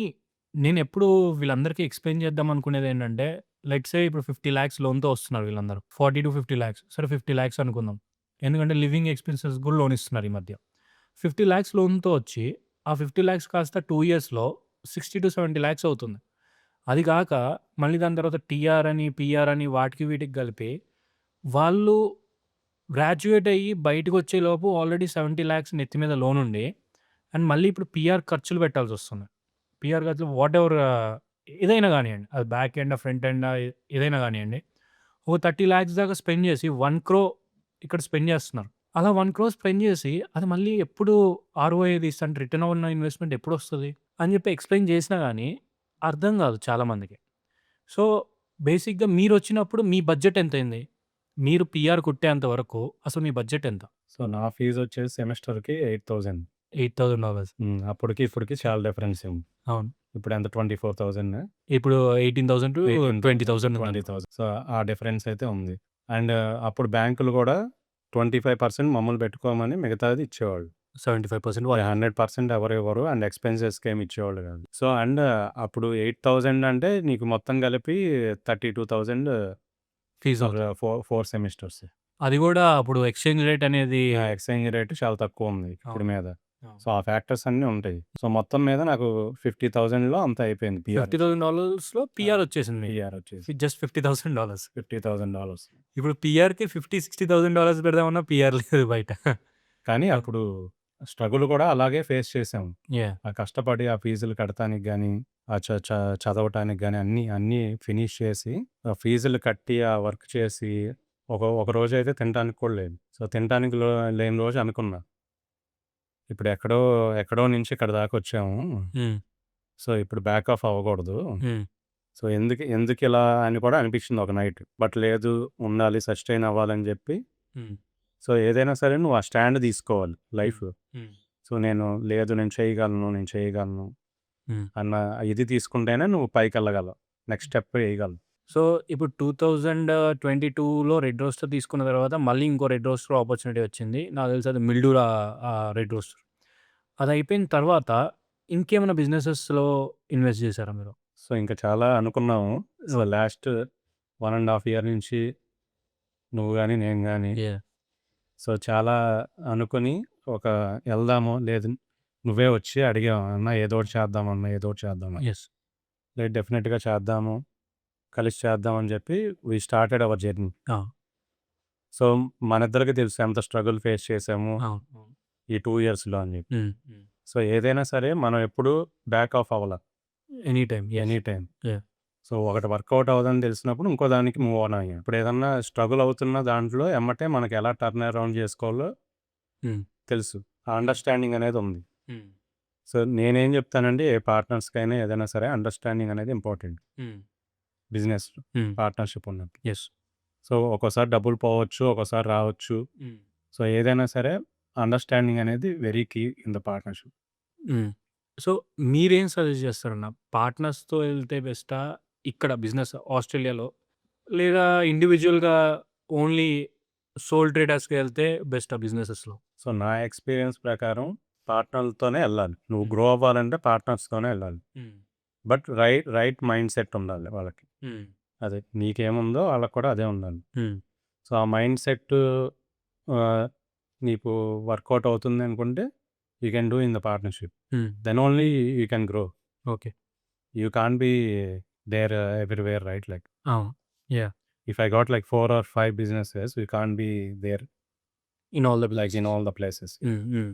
నేనెప్పుడు వీళ్ళందరికీ ఎక్స్‌ప్లెయిన్ చేద్దాం అనుకునేదేంటంటే, లెట్స్ సే ఇప్పుడు 50,00,000 లోన్‌తో వస్తున్నారు వీళ్ళందరూ. 40,00,000-50,00,000 సరే 50,00,000 అనుకుందాం. ఎందుకంటే లివింగ్ ఎక్స్‌పెన్సెస్ కూడా లోన్ ఇస్తున్నారు ఈ మధ్య. 50,00,000 లోన్‌తో వచ్చి, ఆ 50,00,000 కాస్త 2 ఇయర్స్‌లో 60,000-70,00,000 అవుతుంది. అది కాక మళ్ళీ దాని తర్వాత టీఆర్ అని, పీఆర్ అని వాటికి వీటికి కలిపి వాళ్ళు గ్రాడ్యుయేట్ అయ్యి బయటకొచ్చేలోపు ఆల్రెడీ 70,00,000 నెత్తి మీద లోన్ ఉండి, అండ్ మళ్ళీ ఇప్పుడు పీఆర్ ఖర్చులు పెట్టాల్సొస్తుంది. పీఆర్ ఖర్చులు వాటెవర్ ఏదైనా గానియండి. అది బ్యాక్ ఎండా, ఫ్రంట్ ఎండా ఏదైనా గానియండి. ఓ 30,00,000 దాకా స్పెండ్ చేసి 1,00,00,000 ఇక్కడ స్పెండ్ చేస్తున్నారు. అలా 1,00,00,000 స్పెండ్ చేసి అది మళ్ళీ ఎప్పుడు ఆర్‌ఓఐ తీస్తాను రిటర్న్ ఉన్న ఇన్వెస్ట్‌మెంట్ ఎప్పుడొస్తది? అని చెప్పి ఎక్స్‌ప్లెయిన్ చేసినా గానీ అర్థం కాదు చాలామందికి. సో, బేసిక్‌గా మీరొచ్చినప్పుడు మీ బడ్జెట్ ఎంతయింది? మీరు పీఆర్ కొట్టేంత వరకు అసలు మీ బడ్జెట్ ఎంత? సో, నా ఫీజొచ్చేసి సెమిస్టర్‌కి 8,000. $8,000 అప్పటికి ఇప్పటికి చాలా డిఫరెన్స్ ఉంది. అవును. ఇప్పుడెంత 24,000 ఇప్పుడు 18,000-20,000 20,000. సో, ఆ డిఫరెన్స్ అయితే ఉంది. అండ్ అప్పుడు బ్యాంకులు కూడా 25% మమ్మల్ని పెట్టుకోమని మిగతాది ఇచ్చేవాళ్ళు. 75% వాళ్ళు 100% ఎవరు ఇవ్వరు. అండ్ ఎక్స్‌పెన్సెస్‌కి ఏమి ఇచ్చేవాళ్ళు కాదు. సో, అండ్ అప్పుడు 8,000 అంటే నీకు మొత్తం కలిపి 32,000 ఫీజ్ ఒక 4 సెమిస్టర్స్. అది కూడా అప్పుడు ఎక్స్‌చేంజ్ రేట్ అనేది ఎక్స్‌చేంజ్ రేట్ చాలా తక్కువ ఉంది ఇప్పుడు అవును. మీద. అవును. సో, ఆ ఫ్యాక్టర్స్ అన్నీ ఉంటాయి. సో, మొత్తం మీద నాకు 50,000లో అంతా అయిపోయింది పీఆర్. $50,000లో పీఆర్ వచ్చేసింది మీకు. పీఆర్ వచ్చేసి జస్ట్ $50,000. $50,000. ఇప్పుడు పీఆర్‌కి $50,000-$60,000 పెడదామన్నా పీఆర్ లేదు బయట. కానీ అప్పుడు స్ట్రగుల్ కూడా అలాగే ఫేస్ చేసాం. యాహ్! ఆ కష్టపడి ఆ ఫీజులు కడతానికి గానీ, ఆ చ చ చదవటానికి గానీ అన్నీ ఫినిష్ చేసి, ఆ ఫీజులు కట్టి, ఆ వర్క్ చేసి ఒక రోజైతే తినటానికి కూడా లేదు. సో, తినటానికి లేని రోజు అనుకున్నా. ఇప్పుడు ఎక్కడో నుంచి ఇక్కడ దాకొచ్చాము. హ్మ్. సో, ఇప్పుడు బ్యాక్ ఆఫ్ అవ్వకూడదు. హ్మ్. సో, ఎందుకిలా అని కూడా అనిపించింది ఒక నైట్. బట్ లేదు, ఉండాలి, సస్టైన్ అవ్వాలని చెప్పి హ్మ్. సో, ఏదైనా సరే నువ్వు ఆ స్టాండ్ తీసుకోవాలి లైఫ్‌లో. హ్మ్. సో, నేను చేయగలను హ్మ్. అన్న ఇది తీసుకుంటేనే నువ్వు పైకెళ్ళగలవు. నెక్స్ట్ స్టెప్ ఎయగలవు. సో, ఇప్పుడు 2022లో రెడ్ రోస్టర్ తీసుకున్న తర్వాత మళ్ళీ ఇంకో రెడ్ రోస్టర్ ఆపర్చునిటీ వచ్చింది. నాకు తెలిసి అది మిల్డూరా రెడ్ రోస్టర్. అదయిపోయిన తర్వాత ఇంకేమైనా బిజినెసెస్‌లో ఇన్వెస్ట్ చేసారా మీరు? సో, ఇంకా చాలా అనుకున్నాము. సో, లాస్ట్ 1 ½ ఇయర్ నుంచి నువ్వు గాని, నేను గాని యాహ్! సో, చాలా అనుకుని ఒక ఎళ్దాము, లేదు నువ్వే వచ్చి అడిగావు, "అన్న ఏదోకటి చేద్దాం అన్న, ఏదోకటి చేద్దాం" అని. యెస్. లేదు డెఫినిట్‌గా చేద్దాము, కలిసి చేద్దాం అని చెప్పి వి స్టార్టెడ్ అవర్ జర్నీ. ఆ! సో, మనిద్దరికీ తెలుసు ఎంత స్ట్రగుల్ ఫేస్ చేసాము అవును. అవును. ఈ 2 ఇయర్స్‌లో అని చెప్పి. హ్మ్. హ్మ్. సో, ఏదైనా సరే మనం ఎప్పుడూ బ్యాక్ ఆఫ్ అవ్వల. Any time. Yes. Any time. Yeah! So, ఒకటి వర్కౌట్ అవ్వదని తెలిసినప్పుడు ఇంకో దానికి మూవ్ ఆన్ అయ్యాం. ఇప్పుడు ఏదన్నా స్ట్రగుల్ అవుతున్న దాంట్లో ఎమ్మటే మనకి ఎలా టర్న్ అరౌండ్ చేసుకోవాలో హ్మ్. తెలుసు. ఆ అండర్‌స్టాండింగ్ అనేది ఉంది. హ్మ్. సో, నేనేం చెప్తానంటే ఏ పార్ట్నర్స్‌కైనా ఏదైనా సరే అండర్‌స్టాండింగ్ అనేది ఇంపార్టెంట్. హ్మ్. బిజినెస్‌లో హ్మ్. పార్ట్నర్‌షిప్ ఉన్నప్పుడు. యెస్. సో, ఒక్కోసారి డబ్బులు పోవచ్చు, ఒక్కోసారి రావచ్చు. హ్మ్. సో, ఏదైనా సరే అండర్‌స్టాండింగ్ అనేది very key in the partnership. Hmm. So, మీరేం సజెస్ట్ చేస్తారన్న? పార్ట్నర్స్‌తో ఎళ్తే బెస్టా? ఇక్కడ బిజినెస్ ఆస్ట్రేలియాలో లేదా ఇండివిడ్యువల్‌గా ఓన్లీ సోల్ ట్రేడర్స్‌గా ఎళ్తే బెస్టా బిజినెసెస్‌లో? సో, నా ఎక్స్‌పీరియన్స్ ప్రకారం పార్ట్నర్‌లతోనే ఎళ్ళాలి. నువ్వు హ్మ్. గ్రో అవ్వాలంటే పార్ట్నర్స్‌తోనే ఎళ్ళాలి. హ్మ్. బట్ రైట్ మైండ్ సెట్ ఉండాలి వాళ్ళకి. హ్మ్. అదే నీకేముందో వాళ్ళకి కూడా అదే ఉండాలి. హ్మ్. సో, ఆ మైండ్ సెట్ ఆహ్, నీకు వర్కౌట్ అవుతుంది అనుకుంటే you can do in the partnership. Hmm. Then only you can grow. Okay. You can't be there everywhere right like. అవును. Yeah! If I got like 4 or 5 businesses we can't be there in all the like in businesses. All the places. Hmm. Hmm.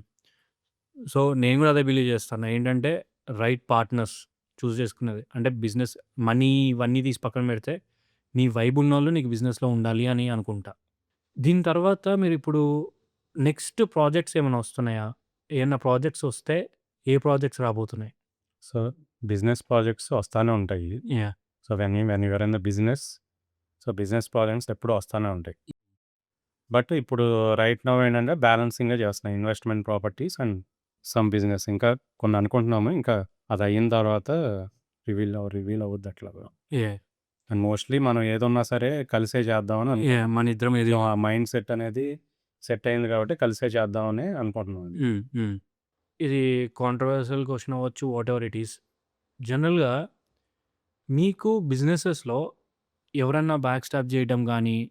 So, నేను గూడా అదే believe చేస్తాను. ఏంటంటే right partners choose చేసుకునేది. అంటే business money ఇవన్నీ తీసి పక్కన పెడితే, నీ వైబ్ ఉన్నోళ్ళు నీకు బిజినెస్‌లో ఉండాలి అని అనుకుంటా. దీని తర్వాత మీరిప్పుడు నెక్స్ట్ ప్రాజెక్ట్స్ ఏమైనా వస్తున్నాయా? ఏమన్నా ప్రాజెక్ట్స్ వస్తే ఏ ప్రాజెక్ట్స్ రాబోతున్నాయి? సో, బిజినెస్ ప్రాజెక్ట్స్ వస్తానే ఉంటాయి. Yeah! So, when you are in the business, so, business problems ఎప్పుడూ వస్తానే ఉంటాయి. బట్ ఇప్పుడు రైట్ నౌ ఏంటంటే బ్యాలెన్సింగ్‌గా చేస్తున్నాం. Investment properties and some business. ఇంకా కొన్ని అనుకుంటున్నాము. ఇంకా అది అయిన తర్వాత రివీల్ అవుద్ది అట్లాగా. యాహ్! అండ్ మోస్ట్‌లీ మనం ఏదున్నా సరే కలిసే చేద్దామని యాహ్! మనిద్దరం ఏది ఆ మైండ్ సెట్ అనేది సెట్ అయింది కాబట్టి కలిసే చేద్దామని అనుకుంటున్నాం. హ్మ్. హ్మ్. ఇది కాంట్రోవర్షియల్ క్వెషన్ అవ్వచ్చు. Whatever it is. జనరల్‌గా మీకు బిజినెసెస్‌లో ఎవరన్నా బ్యాక్ స్టాబ్ చేయడం గానీ,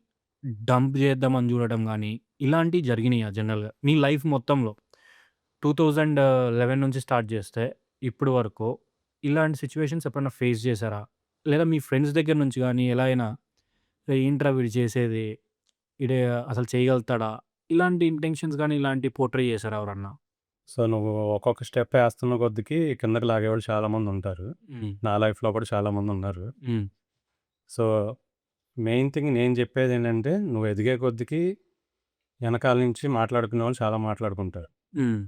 డంప్ చేద్దామని చూడడం గానీ, ఇలాంటియి జరిగినాయా జనరల్‌గా? మీ లైఫ్ మొత్తంలో 2011 నుంచి స్టార్ట్ చేస్తే ఇప్పటి వరకు ఇలాంటి సిట్యుయేషన్స్ ఎప్పుడైనా ఫేస్ చేసారా? లేదా మీ ఫ్రెండ్స్ దగ్గర నుంచి గానీ ఎలా అయినా ఏంట్రా వీడు చేసేది? ఈడు అసలు చేయగలుగుతాడా? ఇలాంటి ఇంటెన్షన్స్ గానీ, ఇలాంటివి పోర్ట్రే చేసారా ఎవరన్నా? సో, నువ్వు ఒక్కొక్క స్టెప్ ఏస్తున్న కొద్దికి కిందకి లాగేవాళ్ళు చాలామందుంటారు. హ్మ్. నా లైఫ్‌లో కూడా చాలామందున్నారు. హ్మ్. సో, మెయిన్ థింగ్ నేను చెప్పేదేంటంటే, నువ్వు ఎదిగే కొద్దికి ఎనకాల నుంచి మాట్లాడుకునేవాళ్ళు చాలా మాట్లాడుకుంటారు. హ్మ్.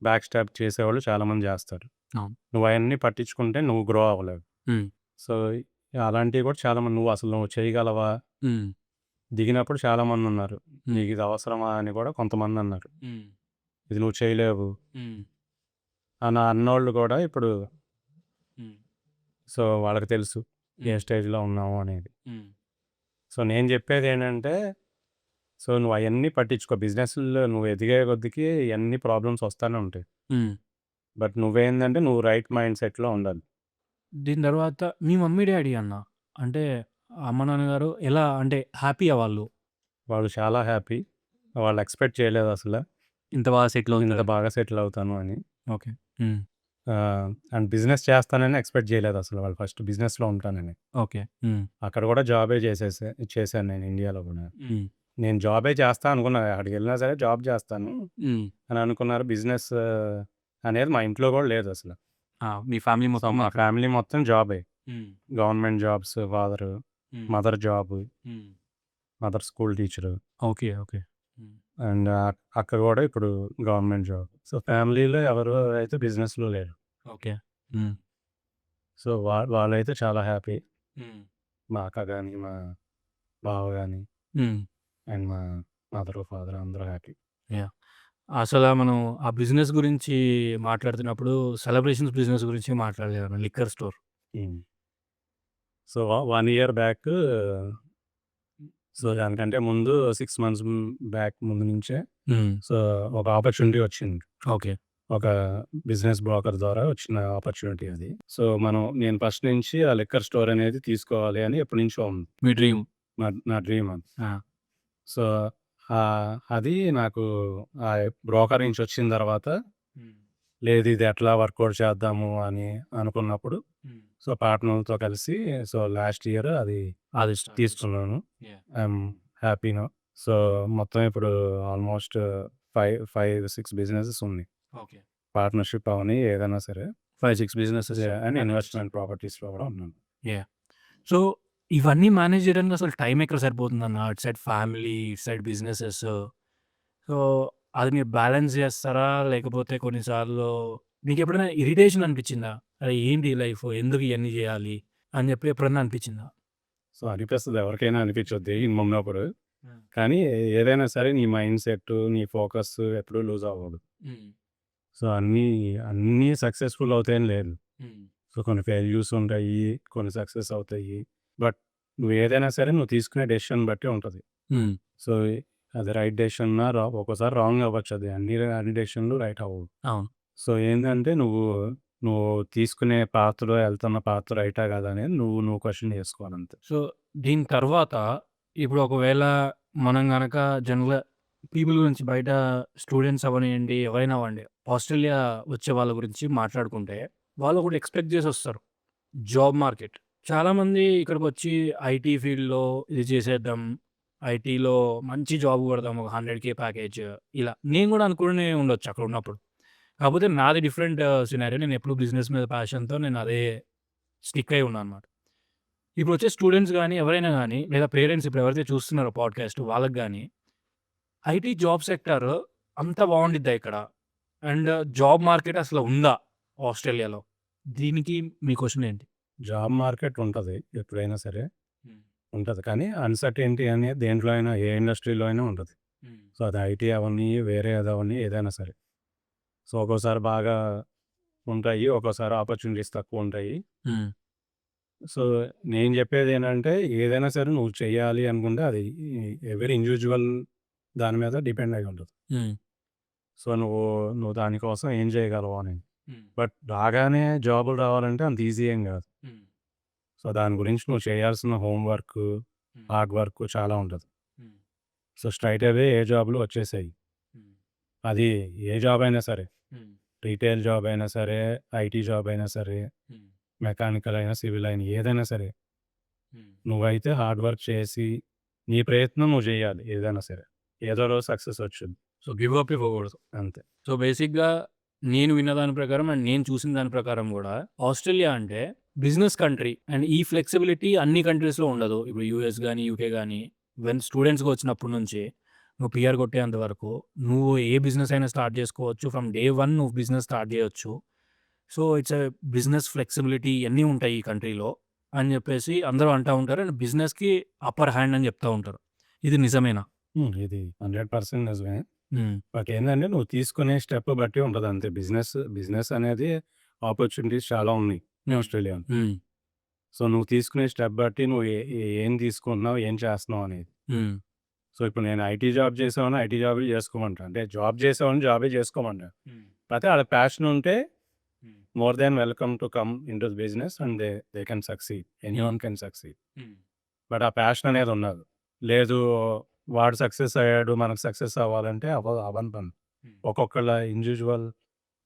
బ్యాక్ స్టాబ్ చేసేవాళ్ళు చాలామంది చేస్తారు. అవును. నువ్వయన్నీ పట్టించుకుంటే నువ్వు గ్రో అవ్వలేవు. హ్మ్. సో, అలాంటివి కూడా చాలామంది నువ్వు చేయగలవా? హ్మ్. దిగినప్పుడు చాలామందున్నారు. హ్మ్. నీకిది అవసరమా అని కూడా కొంతమందన్నారు. హ్మ్. ఇది నువ్వు చేయలేవు హ్మ్. అని అన్నోళ్ళు కూడా ఇప్పుడు హ్మ్. సో, వాళ్ళకి తెలుసు ఏ హ్మ్. స్టేజ్‌లో ఉన్నాము అనేది. హ్మ్. సో, నేను చెప్పేదేంటంటే, సో, నువ్వయన్నీ పట్టించుకో. బిజినెస్‌లో నువ్వు ఎదిగే కొద్దికి ఇయన్నీ ప్రాబ్లమ్స్ వస్తానే ఉంటాయి. హ్మ్. బట్ నువ్వేందంటే నువ్వు రైట్ మైండ్ సెట్‌లో ఉండాలి. దీని తర్వాత మీ మమ్మీ, డ్యాడీ అన్న అంటే అమ్మ, నాన్నగారు ఎలా అంటే హ్యాపీయా వాళ్ళు? వాళ్ళు చాలా హ్యాపీ. వాళ్ళు ఎక్స్‌పెక్ట్ చేయలేదసల. ఇంత బాగా సెటిల్ ఇంత అవుతారని. బాగా సెటిల్ అవుతాను అని. ఓకే. హ్మ్. అండ్ బిజినెస్ చేస్తానని ఎక్స్‌పెక్ట్ చేయలేదసలు వాళ్ళు ఫస్ట్ బిజినెస్‌లో ఉంటానని. ఓకే. హ్మ్. అక్కడ కూడా జాబే చేశాను నేను ఇండియాలో కూడా. హ్మ్. నేను జాబే చేస్తా అనుకున్నా. అక్కడికెళ్ళినా సరే జాబ్ చేస్తాను హ్మ్. అని అనుకున్నారు. బిజినెస్ అనేది మా ఇంట్లో కూడా లేదసల. ఆ! మీ ఫ్యామిలీ సో, మొత్తం మా అక్కడ. ఫ్యామిలీ మొత్తం జాబే. హ్మ్. గవర్నమెంట్ జాబ్స్ ఫాదరు, హ్మ్. మదర్ జాబు, హ్మ్. Mother school teacher. Okay. Okay. హ్మ్. అండ్ అక్క కూడా ఇప్పుడు గవర్నమెంట్ జాబ్. సో, ఫ్యామిలీలో ఎవరు అయితే బిజినెస్‌లో లేరు. ఓకే. హ్మ్. సో, వాళ్ళైతే చాలా హ్యాపీ. హ్మ్. మా అక్క గాని, మా బావ గాని హ్మ్. అండ్ మా మదరు, ఫాదర్ అందరూ హ్యాపీ. యాహ్! అసల మనం ఆ బిజినెస్ గురించి మాట్లాడుతున్నప్పుడు సెలబ్రేషన్స్ బిజినెస్ గురించి మాట్లాడలేదు. Liquor store. Hmm. So, 1 year back so, దానికంటే ముందు 6 మంత్స్ బ్యాక్ ముందు నుంచే హ్మ్. సో, ఒక ఆపర్చునిటీ వచ్చింది. ఓకే. ఒక బిజినెస్ బ్రోకర్ ద్వారా వచ్చిన ఆపర్చునిటీ అది. సో, నేను ఫస్ట్ నుంచి ఆ లిక్కర్ స్టోర్ అనేది తీసుకోవాలి అని ఎప్పటినుంచో ఉంది. మీ డ్రీమ్. నా డ్రీమ్ అది. ఆ! సో, అది నాకు ఆ బ్రోకర్ నుంచి వచ్చిన తర్వాత హ్మ్. లేదు ఇది ఎట్లా వర్కౌట్ చేద్దాము అని అనుకున్నప్పుడు హ్మ్. సో, పార్ట్నర్‌లతో కలిసి సో, లాస్ట్ ఇయర్ అది అది స్టార్ట్ చేసారు. తీసుకున్నాను. Yeah! I'm happy now. So, మొత్తం ఇప్పుడు ఆల్మోస్ట్ 6 బిజినెసెస్ ఉన్నాయి. ఓకే. పార్ట్నర్‌షిప్ అవని ఏదైనా సరే. 5, 6 బిజినెసెస్ అండ్ మేనేజ్ చేస్తారు. ఇన్వెస్ట్‌మెంట్ ప్రాపర్టీస్‌లో కూడా ఉన్నాను. యాహ్! సో, ఇవన్నీ మేనేజ్ చేయడానికి అసలు టైం ఎక్కడ సరిపోతుందన్న? అటు సైడ్ ఫ్యామిలీ, ఇటు సైడ్ బిజినెసెస్. సో, అది మీరు బ్యాలెన్స్ చేస్తారా? లేకపోతే కొన్నిసార్లు మీకెప్పుడైనా ఇరిటేషన్ అనిపించిందా? అరే! ఏంటి ఈ లైఫ్? ఎందుకు ఇయన్నీ చేయాలి? అని చెప్పి ఎప్పుడన్నా అనిపించిందా? సో, అనిపిస్తది ఎవరికైనా అనిపించుద్ది ఉన్నప్పుడు. హ్మ్. కానీ ఏదైనా సరే నీ మైండ్ సెట్, నీ ఫోకస్ ఎప్పుడూ లూజ్ అవ్వదు. హ్మ్. సో, అన్నీ సక్సెస్‌ఫుల్ అవుతాయని లేదు. హ్మ్. సో, కొన్ని ఫెయిల్యూర్స్ ఉంటాయి. కొన్ని సక్సెస్ అవుతాయి. బట్ నువ్వేదైనా సరే నువ్వు తీసుకునే డెసిషన్ బట్టి ఉంటది. హ్మ్. సో, అది రైట్ డెసిషనా ఒక్కోసారి రాంగ్ అవ్వచ్చు అది. అన్ని డెసిషన్‌లు రైట్ అవ్వవు. అవును. సో, ఏందంటే నువ్వు తీసుకునే పాత్‌లో ఎళ్తున్న పాత్ రైటా కాదా అనేది నువ్వు క్వెషన్ చేసుకోవాలంతే. సో, దీని తర్వాత ఇప్పుడు ఒకవేళ మనం గనక జనరల్‌గా పీపుల్ గురించి బయట స్టూడెంట్స్ అవ్వనియండి, ఎవరైనా అవ్వండి, ఆస్ట్రేలియా వచ్చే వాళ్ళ గురించి మాట్లాడుకుంటే, వాళ్ళు ఒకటి ఎక్స్‌పెక్ట్ జేసొస్తారు. Job market. చాలామంది ఇక్కడికొచ్చి ఐటీ ఫీల్డ్‌లో ఇది చేసేద్దాం, ఐటీలో మంచి జాబ్ కొడదాం, ఒక 100,000 ప్యాకేజ్ ఇలా. నేను గూడా అనుకునే ఉండొచ్చు అక్కడున్నప్పుడు. కాకపోతే నాది డిఫరెంట్ సినారియో. నేనెప్పుడు బిజినెస్ మీద ప్యాషన్‌తో నేను అదే స్టిక్ అయి ఉన్నా అనమాట. ఇప్పుడొచ్చే స్టూడెంట్స్ గాని, ఎవరైనా గాని లేదా పేరెంట్స్ ఇప్పుడు ఎవరైతే చూస్తున్నారో పాడ్‌కాస్ట్ వాళ్ళకి గాని, ఐటీ జాబ్ సెక్టార్ అంత బావుండిద్దా ఇక్కడ? అండ్ జాబ్ మార్కెట్ అసలు ఉందా ఆస్ట్రేలియాలో? దీనికి మీ క్వెషన్ ఏంటి? జాబ్ మార్కెట్ ఉంటది. ఎప్పుడైనా సరే హ్మ్. ఉంటది. కానీ అన్‌సర్టెనిటీ అనేది దేంట్లో అయినా ఏ ఇండస్ట్రీలో అయినా ఉంటది. హ్మ్. సో, అది ఐటీ అవ్వని, వేరే ఏదవ్వని ఏదైనా సరే. సో, ఒక్కోసారి బాగా ఉంటాయి. ఒక్కోసారి ఆపర్చునిటీస్ తక్కువుంటాయి. హ్మ్. సో, నేను జెప్పేదేంటంటే ఏదైనా సరే నువ్వు చెయ్యాలి అనుకుంటే అది ఎవ్రీ ఇండివిడ్యువల్ దాని మీద డిపెండ్ అయ్యి ఉంటది. హ్మ్. సో, నువ్వు దానికోసం ఏం చేయగలవు అని. హ్మ్. బట్ రాగానే జాబులు రావాలంటే అంత ఈజీ ఏం గాదు. హ్మ్. సో, దాని గురించి నువ్వు చేయాల్సిన హోమ్ వర్కు, హ్మ్. హార్డ్ వర్క్ చాలా ఉంటది. హ్మ్. సో, స్ట్రెయిట్ అవే ఏ జాబ్‌లు వచ్చేసాయి. హ్మ్. అది ఏ జాబ్ అయినా సరే. హ్మ్. రీటైల్ జాబ్ అయినా సరే, ఐటీ జాబ్ అయినా సరే, హ్మ్. మెకానికల్ అయినా, సివిల్ అయినా ఏదైనా సరే. హ్మ్. నువ్వైతే హార్డ్ వర్క్ చేసి, నీ ప్రయత్నం నువ్వు జేయాలి ఏదైనా సరే. ఏదో రోజు సక్సెస్ వచ్చుద్ది. సో, గివ్ అప్ ఇవ్వకూడదు. అంతే. సో, బేసిక్‌గా నేను విన్న దాని ప్రకారం అండ్ నేను చూసిన దాని ప్రకారం గూడా ఆస్ట్రేలియా అంటే బిజినెస్ కంట్రీ అండ్ ఈ ఫ్లెక్సిబిలిటీ అన్ని కంట్రీస్‌లో ఉండదు. ఇప్పుడు యూఎస్ గాని, యూకే గాని స్టూడెంట్స్‌గా వచ్చినప్పటి నుంచి నువ్వు పీఆర్ కొట్టేంత వరకు నువ్వు ఏ బిజినెస్ అయినా స్టార్ట్ చేసుకోవచ్చు. ఫ్రమ్ డే 1 నువ్వు బిజినెస్ స్టార్ట్ చేయొచ్చు. So, it's a business flexibility ఇయన్నీ ఉంటాయి ఈ కంట్రీలో అని జెప్పేసి అందరూ అంటా ఉంటారు. అండ్ బిజినెస్‌కి అప్పర్ హ్యాండ్ అని జెప్తా ఉంటారు. ఇది నిజమేనా? ఇది 100% నిజమే. హ్మ్. బట్ ఏందంటే నువ్వు తీసుకునే స్టెప్ బట్టి ఉంటది అంతే. బిజినెస్ అనేది ఆపర్చునిటీస్ చాలా ఉన్నాయి హ్మ్. ఆస్ట్రేలియాలో. హ్మ్. సో, నువ్వు తీసుకునే స్టెప్ బట్టి నువ్వు ఏం తీసుకుంటున్నావు, ఏం చేస్తున్నావు అనేది. హ్మ్. సో, ఇప్పుడు నేను ఐటీ జాబ్ చేసేవాడిని ఐటీ జాబే చేసుకోమంటా. అంటే జాబ్ చేసేవాడిని జాబే చేసుకోమంటా. హ్మ్. కాపోతే ఆడ ప్యాషన్ ఉంటే హ్మ్. More than welcome to come into the business and they can succeed. Anyone can succeed. హ్మ్. బట్ ఆ ప్యాషన్ అనేది ఉండాలి. లేదు వాడు సక్సెస్ అయ్యాడు మనకు సక్సెస్ అవ్వాలంటే అవ్వని పని. హ్మ్. ఒక్కొక్కళ్ళ ఇండివిడ్యువల్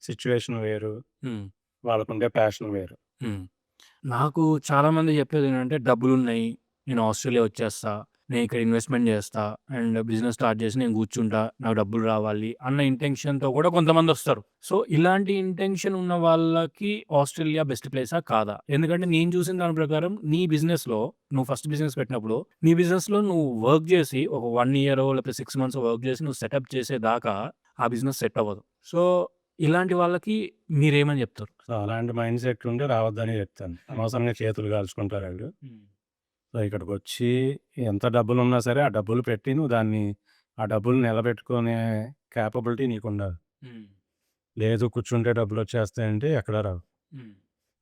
సిట్యుయేషన్ వేరు. హ్మ్. వాళ్ళకుండే ప్యాషన్ వేరు. హ్మ్. నాకు చాలామంది చెప్పేదేంటంటే డబ్బులున్నాయి. నేను ఆస్ట్రేలియా వచ్చేస్తా. నేను ఇక్కడ ఇన్వెస్ట్‌మెంట్ చేస్తా. అండ్ బిజినెస్ స్టార్ట్ చేసి నేను కూర్చుంటా. నాకు డబ్బులు రావాలి అన్న ఇంటెన్షన్‌తో కూడా కొంతమందొస్తారు. సో, ఇలాంటి ఇంటెన్షన్ ఉన్న వాళ్ళకి ఆస్ట్రేలియా బెస్ట్ ప్లేసా? కాదా? ఎందుకంటే నేను చూసిన దాని ప్రకారం నీ బిజినెస్‌లో నువ్వు ఫస్ట్ బిజినెస్ పెట్టినప్పుడు నీ బిజినెస్‌లో నువ్వు వర్క్ చేసి ఒక 1 ఇయరో లేకపోతే 6 మంత్సో వర్క్ చేసి నువ్వు సెటప్ చేసేదాకా ఆ బిజినెస్ సెట్ అవ్వదు. సో, ఇలాంటి వాళ్ళకి మీరేమని చెప్తారు? సో, అలాంటి మైండ్ సెట్ ఉంటే రావద్దనే చెప్తాను. అనవసరంగా చేతులు కాల్చుకుంటారాళ్ళు. హ్మ్. సో, ఇక్కడికొచ్చి ఎంత డబ్బులున్నా సరే ఆ డబ్బులు పెట్టి నువ్వు ఆ డబ్బులు నిలబెట్టుకునే కేపబిలిటీ నీకుండాలి. హ్మ్. లేదు కూర్చుంటే డబ్బులొచ్చేస్తాయంటే ఎక్కడ రావు. హ్మ్.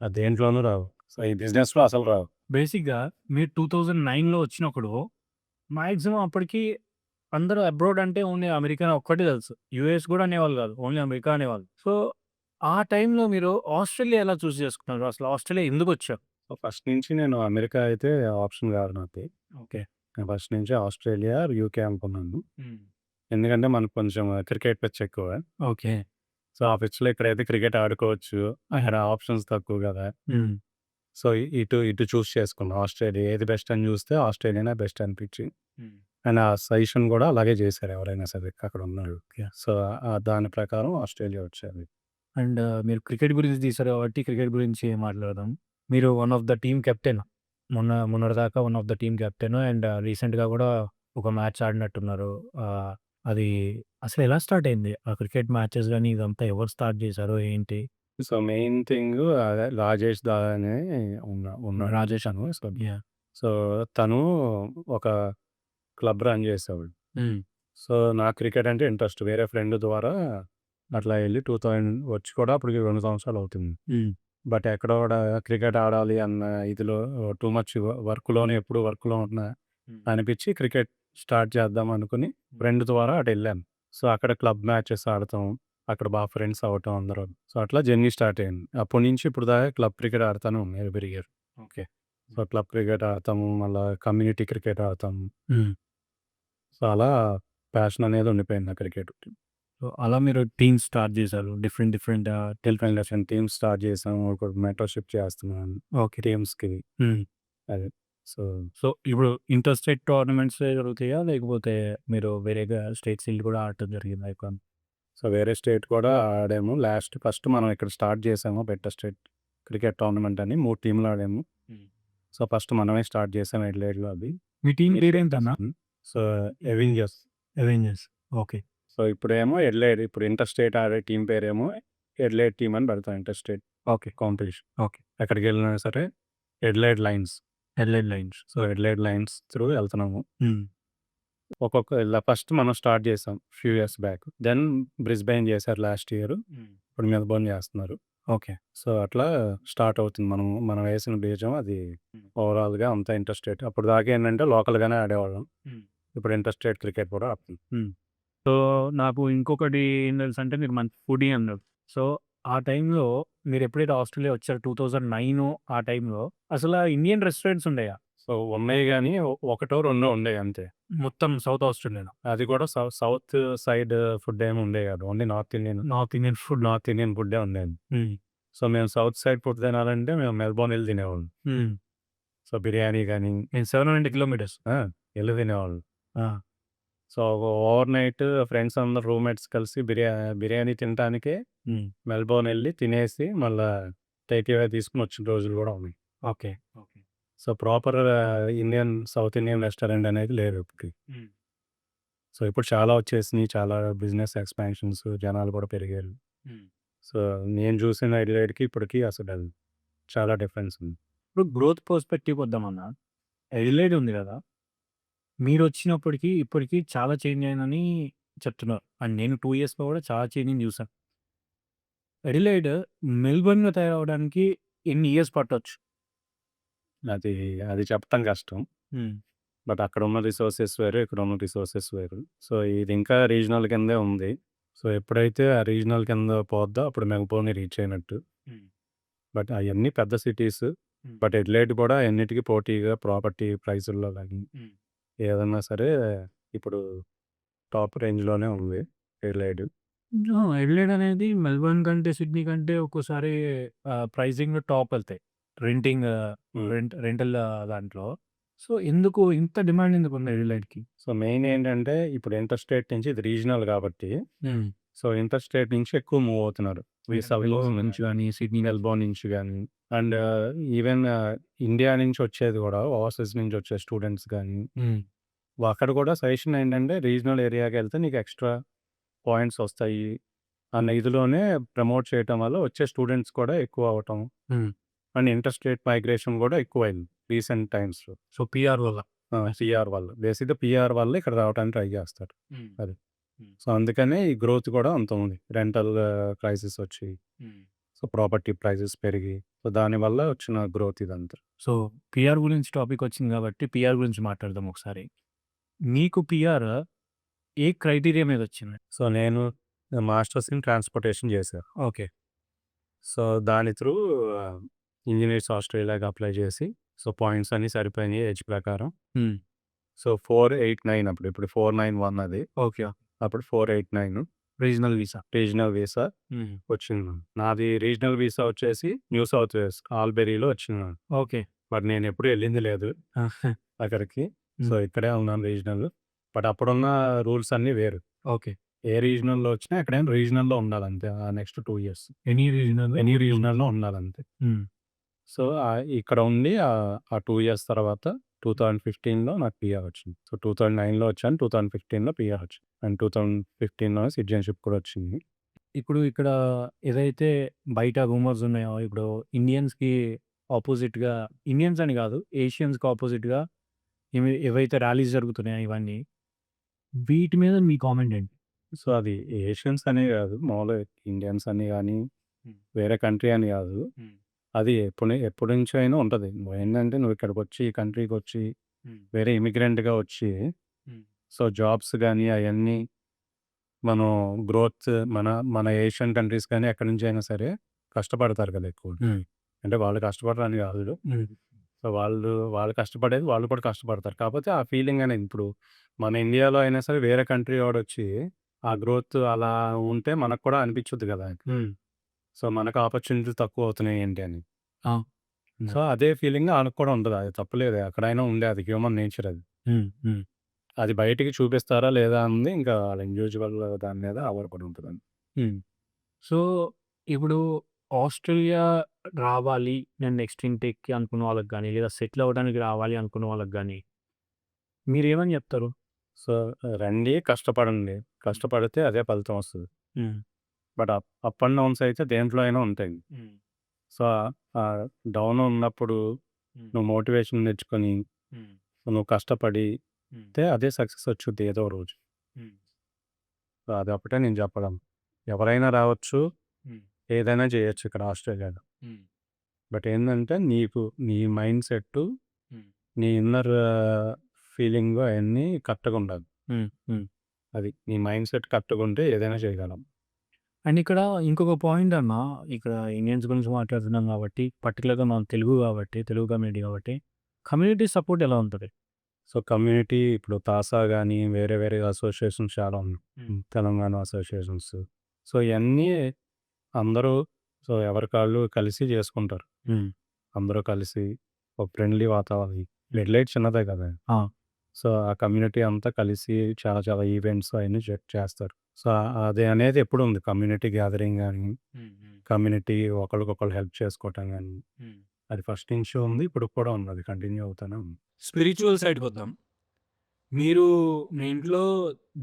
అది దేంట్లోనూ రావు. సో, ఈ బిజినెస్‌లో అసలు రావు. బేసిక్‌గా మీరు 2009లో వచ్చినప్పుడు మాక్సిమం అప్పటికి అందరూ అబ్రాడ్ అంటే ఓన్లీ అమెరికా ఒక్కటే తెలుసు. యూఎస్ గూడా అనేవాళ్ళు గాదు. ఓన్లీ అమెరికా అనేవాళ్ళు. సో, ఆ టైంలో మీరు ఆస్ట్రేలియా ఎలా చూజ్ చేసుకున్నారు? అసలు ఆస్ట్రేలియా ఎందుకొచ్చారు? సో, ఫస్ట్ నుంచి నేను అమెరికా అయితే ఆప్షన్ కాదు నాకు. ఓకే. నేను ఫస్ట్ నుంచి ఆస్ట్రేలియా, యూకే అనుకున్నాను. హ్మ్. ఎందుకంటే మనకు కొంచెం క్రికెట్ పిచ్ ఎక్కువ. ఓకే. సో, ఆ పిచ్‌లో ఇక్కడైతే క్రికెట్ ఆడుకోవచ్చు. అక్కడ ఆప్షన్స్ తక్కువ గదా! హ్మ్. సో, ఇటు చూజ్ చేసుకున్నా. ఆస్ట్రేలియా ఏది బెస్ట్ అని చూస్తే ఆస్ట్రేలియానే బెస్ట్ అనిపించింది. హ్మ్. అండ్ ఆ సజెషన్ గూడా అలాగే చేశారు ఎవరైనా సరే అక్కడ ఉన్నోళ్ళు. యాహ్! సో, దాని ప్రకారం ఆస్ట్రేలియా వచ్చేది. అండ్ మీరు క్రికెట్ గురించి తీశారు కాబట్టి క్రికెట్ గురించి మాట్లాడదాం. మీరు one of the team captain. మొన్నటిదాకా one of the team captain and రీసెంట్‌గా గూడా ఒక మ్యాచ్ ఆడినట్టున్నారు. ఆహ్, అది అసలు ఎలా స్టార్ట్ అయింది? ఆ క్రికెట్ మ్యాచెస్ గాని ఇదంతా ఎవరు స్టార్ట్ చేశారు? ఏంటి? సో, మెయిన్ థింగు అదే రాజేష్ దా అని ఉన్నాడు. రాజేష్ తను. So, yeah! సో, తను ఒక క్లబ్ రన్ చేసేవాడు. హ్మ్. సో, నాకు క్రికెట్ అంటే ఇంట్రెస్ట్. వేరే ఫ్రెండ్ ద్వారా అట్లా ఎళ్లి 2000 వచ్చి కూడా అప్పటికి 2 సంవత్సరాలు అవుతుంది. హ్మ్. బట్ ఎక్కడో కూడా క్రికెట్ ఆడాలి అన్న ఇదిలో టూ మచ్ వర్క్‌లోనే ఎప్పుడు వర్క్‌లో ఉన్నా హ్మ్. అనిపిచ్చి క్రికెట్ స్టార్ట్ చేద్దాం అనుకుని ఫ్రెండ్ ద్వారా అటెళ్ళాను. సో, అక్కడ క్లబ్ మ్యాచెస్ ఆడతాం. అక్కడ ఫ్రెండ్స్ అవ్వటం అందరం. సో, అట్లా జర్నీ స్టార్ట్ అయింది. అప్పటి నుంచి ఇప్పుడు దాకా క్లబ్ క్రికెట్ ఆడుతానే ఉన్నా every year. Okay. So, club cricket ఆడతాము. మళ్ళా కమ్యూనిటీ క్రికెట్ ఆడతాము. హ్మ్. సో, అలా ప్యాషన్ అనేది ఉండిపోయింది నా క్రికెట్. సో, అలా మీరు టీమ్ స్టార్ట్ చేశారు. Different different different different teams start చేసాము. ఒక మెంటర్‌షిప్ చేస్తున్నాను ఓకే. టీమ్స్‌కి. హ్మ్. అది. సో, సో, ఇప్పుడు ఇంటర్ స్టేట్ టోర్నమెంట్సే జరుగుతాయా? లేకపోతే మీరు వేరేగా స్టేట్స్ ఎళ్లి కూడా ఆడటం జరిగిందా ఎప్పుడన్నా? సో, వేరే స్టేట్ కూడా ఆడాము. ఫస్ట్ మనం ఇక్కడ స్టార్ట్ చేసాము. బెట్టర్ స్టేట్ క్రికెట్ టోర్నమెంట్ అని 3 టీమ్‌లు ఆడాము. సో, ఫస్ట్ మనమే స్టార్ట్ చేసాం ఎడిలైడ్‌లో అది. మీ టీమ్ పేరేంటన్నా? So, Avengers. Avengers. Okay. So, ఇప్పుడేమో ఎడిలైడ్ ఇప్పుడు ఇంటర్ స్టేట్ ఆడే టీమ్ పేరేమో ఎడిలైడ్ టీమ్ అని పెడతాం. Interstate okay. Competition. Okay. ఎక్కడికెళ్ళినా సరే Adelaide Lions. Headline lines. So, Adelaide Lions through వెళ్తున్నాము. హ్మ్. ఇలా ఫస్ట్ మనం స్టార్ట్ చేసాం few years back. Then Brisbane చేశారు లాస్ట్ ఇయర్. ఇప్పుడు మెల్బోర్న్ చేస్తున్నారు. ఓకే. సో, అట్లా స్టార్ట్ అవుతుంది. మనం వేసిన బీజం అది ఓవరాల్‌గా అంతా ఇంటర్ స్టేట్. అప్పుడు దాకా ఏంటంటే లోకల్‌గానే ఆడేవాళ్ళం. ఇప్పుడు ఇంటర్ స్టేట్ క్రికెట్ కూడా ఆడుతున్నాం. సో, నాకు ఇంకొకటి ఏం తెలుసంటే మీరు మంచి ఫుడీ అన్నారు. సో, ఆ టైంలో మీరు ఎప్పుడైతే ఆస్ట్రేలియా వచ్చారో 2009 ఆ టైంలో అసలు ఇండియన్ రెస్టారెంట్స్ ఉండేయా? సో, ఉన్నాయి గానీ ఒకటో రెండో ఉండేవి అంతే. మొత్తం సౌత్ ఆస్ట్రేలియాలో. అది కూడా సౌత్ సైడ్ ఫుడ్ ఏమి ఉండేవి కాదు. Only north Indian north Indian ఫుడ్డే ఉండేది. సో, మేము సౌత్ సైడ్ ఫుడ్ తినాలంటే మేము మెల్బోర్న్ వెళ్ళి తినేవాళ్ళం. సో, బిర్యానీ కానీ 700 కిలోమీటర్స్. వెళ్ళి తినేవాళ్ళం. సో, ఓవర్ నైట్ ఫ్రెండ్స్ అందరు రూమ్మేట్స్ కలిసి బిర్యానీ తినడానికే మెల్బోర్న్ వెళ్ళి తినేసి మళ్ళా టేక్ అవే తీసుకుని వచ్చిన రోజులు కూడా ఉన్నాయి. Okay. So, proper south Indian restaurant అనేది లేదు ఇప్పటికి. సో, ఇప్పుడు చాలా వచ్చేసినాయి. చాలా బిజినెస్ ఎక్స్పాన్షన్స్ జనాలు కూడా పెరిగారు. సో, నేను చూసిన ఎడిలైడ్‌కి ఇప్పటికి అసలు చాలా డిఫరెన్స్ ఉంది. ఇప్పుడు గ్రోత్ పర్స్పెక్టివ్ వద్దామన్నా. ఎడిలైడ్ ఉంది కదా! మీరొచ్చినప్పటికి, ఇప్పటికి చాలా చేంజ్ అయిందని చెప్తున్నారు. అండ్ నేను 2 ఇయర్స్‌లో కూడా చాలా చేంజ్‌ని చూసాను. ఎడిలైడ్ మెల్బోర్న్‌గా తయారవ్వడానికి ఎన్ని ఇయర్స్ పట్టొచ్చు? అది చెప్పటం కష్టం. బట్ అక్కడ ఉన్న రిసోర్సెస్ వేరు. ఇక్కడ ఉన్న రిసోర్సెస్ వేరు. సో, ఇది ఇంకా రీజనల్ కిందే ఉంది. సో, ఎప్పుడైతే ఆ రీజనల్ కింద పోద్దో అప్పుడు మెల్బోర్న్ రీచ్ అయినట్టు. బట్ అయన్నీ పెద్ద సిటీస్. బట్ ఎడిలైడ్ కూడా అన్నిటికి పోటీగా ప్రాపర్టీ ప్రైసుల్లో గానీ ఏదన్నా సరే ఇప్పుడు టాప్ రేంజ్‌లోనే ఉంది ఎడిలైడ్. ఎడిలైడ్ అనేది మెల్బోర్న్ కంటే, సిడ్నీ కంటే ఒక్కోసారి ప్రైజింగ్‌లో టాప్ వెళ్తాయి. రెంటింగ్ రెంటల్ దాంట్లో. సో, ఎందుకు ఇంత డిమాండ్ ఎందుకుంది ఎడిలైడ్‌కి? సో, మెయిన్ ఏంటంటే ఇప్పుడు ఇంటర్ స్టేట్ నుంచి ఇది రీజనల్ కాబట్టి సో, ఇంటర్ స్టేట్ నుంచి ఎక్కువ మూవ్ అవుతున్నారు. మెల్బోర్న్ నుంచి గాని, సిడ్నీ మెల్బోర్న్ నుంచి గానీ అండ్ ఈవెన్ ఇండియా నుంచి వచ్చేది కూడా ఓవర్సీస్ నుంచి వచ్చే స్టూడెంట్స్ గానీ అక్కడ కూడా సజెషన్ ఏంటంటే రీజనల్ ఏరియాకి వెళ్తే నీకు ఎక్స్ట్రా పాయింట్స్ వస్తాయి అన్న ఇదిలోనే ప్రమోట్ చేయటం వల్ల వచ్చే స్టూడెంట్స్ కూడా ఎక్కువ అవటం అండ్ ఇంటర్ స్టేట్ మైగ్రేషన్ కూడా ఎక్కువైంది రీసెంట్ టైమ్స్‌లో. సో, పీఆర్ వల్ల. పీఆర్ వల్ల బేసిక్‌గా పీఆర్ వల్ల ఇక్కడ రావడానికి ట్రై చేస్తారు. అది. సో, అందుకనే ఈ గ్రోత్ కూడా అంత ఉంది. రెంటల్ క్రైసిస్ వచ్చి సో, ప్రాపర్టీ ప్రైసెస్ పెరిగి సో, దానివల్ల వచ్చిన గ్రోత్ ఇదంతా. సో, పీఆర్ గురించి టాపిక్ వచ్చింది కాబట్టి పీఆర్ గురించి మాట్లాడదాం ఒకసారి. మీకు పీఆర్ ఏ క్రైటీరియా మీద వచ్చింది? సో, నేను మాస్టర్స్ ఇన్ ట్రాన్స్‌పోర్టేషన్ చేశా. ఓకే. సో, దాని త్రూ ఇంజినీర్స్ ఆస్ట్రేలియాకి అప్లై చేసి సో, పాయింట్స్ అన్నీ సరిపోయినాయి ఏజ్ ప్రకారం. సో, 489 ఇప్పుడు 491 అది. ఓకే. అప్పుడు 489 రీజనల్ వీసా. వచ్చింది. నాది రీజనల్ వీసా వచ్చేసి న్యూ సౌత్ వేల్స్ ఆల్బెరీలో వచ్చింది. ఓకే. బట్ నేను ఎప్పుడు వెళ్ళింది లేదు అక్కడికి. సో, ఇక్కడే ఉన్నాను రీజనల్. బట్ అప్పుడున్న రూల్స్ అన్నీ వేరు. ఓకే. ఏ రీజనల్‌లో వచ్చినా ఎక్కడైనా రీజనల్‌లో ఉండాలంతే. నెక్స్ట్ 2 ఇయర్స్ ఎనీ రీజనల్‌లో ఉండాలంతే. సో, ఇక్కడ ఉండి ఆ 2 ఇయర్స్ తర్వాత 2015లో నాకు పీఆర్ వచ్చింది. సో, 2009లో వచ్చాను. 2015లో పీఆర్ వచ్చింది. అండ్ 2015లో సిటిజన్‌షిప్ కూడా వచ్చింది. ఇప్పుడు ఇక్కడ ఏదైతే బయట రూమర్స్ ఉన్నాయో, ఇప్పుడు ఇండియన్స్‌కి ఆపోజిట్‌గా, ఇండియన్స్ అని కాదు ఏషియన్స్‌కి ఆపోజిట్‌గా ఏవైతే ర్యాలీస్ జరుగుతున్నాయో ఇవన్నీ, వీటి మీద మీ కామెంట్ ఏంటి? సో, అది ఏషియన్స్ అనే కాదు. మామూలుగా ఇండియన్స్ అని గానీ, వేరే కంట్రీ అని కాదు. అది ఎప్పటి నుంచో అయినా ఉంటది. నువ్వేంటంటే నువ్వు ఇక్కడికొచ్చి ఈ కంట్రీకొచ్చి వేరే ఇమిగ్రెంట్‌గా వచ్చి సో, జాబ్స్ గానీ అయన్నీ మనం గ్రోత్ మన ఏషియన్ కంట్రీస్ కానీ ఎక్కడి నుంచి అయినా సరే కష్టపడతారు కదా ఎక్కువ. అంటే వాళ్ళు కష్టపడరని కాదు. సో, వాళ్ళు కష్టపడేది వాళ్ళు కూడా కష్టపడతారు. కాకపోతే ఆ ఫీలింగ్ అనేది ఇప్పుడు మన ఇండియాలో అయినా సరే వేరే కంట్రీ వాడొచ్చి ఆ గ్రోత్ అలా ఉంటే మనకు కూడా అనిపించుద్ది కదా! సో, మనకు ఆపర్చునిటీస్ తక్కువ అవుతున్నాయి ఏంటి అని. సో, అదే ఫీలింగ్ ఆళ్ళకి కూడా ఉంటది. అది తప్పులేదు. ఎక్కడైనా ఉండే అది హ్యూమన్ నేచర్ అది. అది బయటికి చూపిస్తారా లేదా అన్నది ఇంకా వాళ్ళ ఇండివిడ్యువల్ దాని మీద ఆధారపడి ఉంటదండి. సో, ఇప్పుడు ఆస్ట్రేలియా రావాలి నేను నెక్స్ట్ ఇంటేక్‌కి అనుకున్న వాళ్ళకి గాని, లేదా సెటిల్ అవ్వడానికి రావాలి అనుకున్న వాళ్ళకి గాని, మీరేమని చెప్తారు? సో, రండి కష్టపడండి. కష్టపడితే అదే ఫలితం వస్తది. బట్ అప్ అండ్ డౌన్స్ అయితే దేంట్లో అయినా ఉంటాయి. సో, డౌన్ ఉన్నప్పుడు నువ్వు మోటివేషన్ తెచ్చుకొని, నువ్వు కష్టపడితే అదే సక్సెస్ వచ్చుద్ది ఏదో రోజు. సో, అదొకటే నేను చెప్పగలను. ఎవరైనా రావచ్చు, ఏదైనా చేయొచ్చు ఇక్కడ ఆస్ట్రేలియాలో. బట్ ఏందంటే నీకు నీ మైండ్ సెట్టు, నీ ఇన్నర్ ఫీలింగు అయన్నీ కరెక్ట్‌గా ఉండాలి. అది. నీ మైండ్ సెట్ కరెక్ట్‌గా ఉంటే ఏదైనా చేయగలం. అండ్ ఇక్కడ ఇంకొక పాయింట్ అన్న, ఇక్కడ ఇండియన్స్ గురించి మాట్లాడుతున్నాం కాబట్టి, పర్టిక్యులర్‌గా మనం తెలుగు కాబట్టి, తెలుగు కమ్యూనిటీ కాబట్టి, కమ్యూనిటీ సపోర్ట్ ఎలా ఉంటది? సో, కమ్యూనిటీ ఇప్పుడు తాసా గానీ, వేరే వేరే అసోసియేషన్స్ చాలా ఉన్నాయి. తెలంగాణ అసోసియేషన్స్. సో, ఇయన్నీ అందరూ సో, ఎవరికాళ్ళు కలిసి చేసుకుంటారు. అందరూ కలిసి ఒక ఫ్రెండ్లీ వాతావరణం. మిడ్‌లైట్ చిన్నదే కదా! ఆ! సో, ఆ కమ్యూనిటీ అంతా కలిసి చాలా చాలా ఈవెంట్స్ అయన్నీ చేస్తారు. సో, అది అనేది ఎప్పుడుంది. కమ్యూనిటీ గ్యాదరింగ్ గానీ, కమ్యూనిటీ ఒకళ్ళకొకళ్ళు హెల్ప్ చేసుకోవటం గానీ, అది ఫస్ట్ నుంచి ఉంది. ఇప్పుడు కూడా ఉంది. అది కంటిన్యూ అవుతానే ఉంది. స్పిరిచువల్ సైడ్‌కొద్దాం. మీరు మీ ఇంట్లో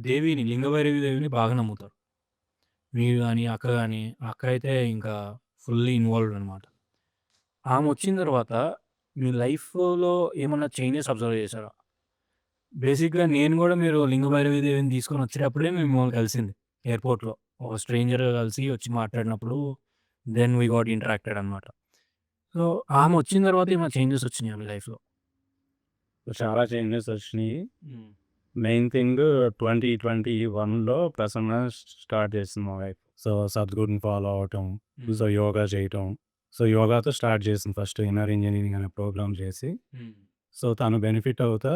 దేవిని, లింగభైరవి దేవిని బాగా నమ్ముతారు. మీరు గాని, అక్క గాని, అక్క అయితే ఇంకా ఫుల్లీ ఇన్వాల్వ్డ్ అనమాట. ఆమొచ్చిన తర్వాత మీ లైఫ్‌లో ఏమన్నా చేంజెస్ అబ్జర్వ్ చేశారా? బేసిక్‌గా నేను గూడా మీరు లింగభైరవి దేవిని తీసుకొనొచ్చేటప్పుడే మిమ్మల్ని కలిసింది ఎయిర్‌పోర్ట్‌లో. ఒక స్ట్రేంజర్‌గా కలిసి వచ్చి మాట్లాడినప్పుడు దెన్ వి గాట్ ఇంటరాక్టెడ్ అనమాట. సో, ఆమొచ్చిన తర్వాత ఏమైనా చేంజెస్ వచ్చినాయా మీ లైఫ్‌లో? చాలా చేంజెస్ వచ్చినియి. మెయిన్ థింగ్ 2021లో ప్రసన్న స్టార్ట్ చేసింది మా వైఫ్. సో, సద్గురుని ఫాలో అవ్వటం. సో, యోగా చేయటం. సో, యోగాతో స్టార్ట్ చేసింది ఫస్ట్ ఇన్నర్ ఇంజినీరింగ్ అనే ప్రోగ్రామ్ చేసి. సో, తను బెనిఫిట్ అవుతా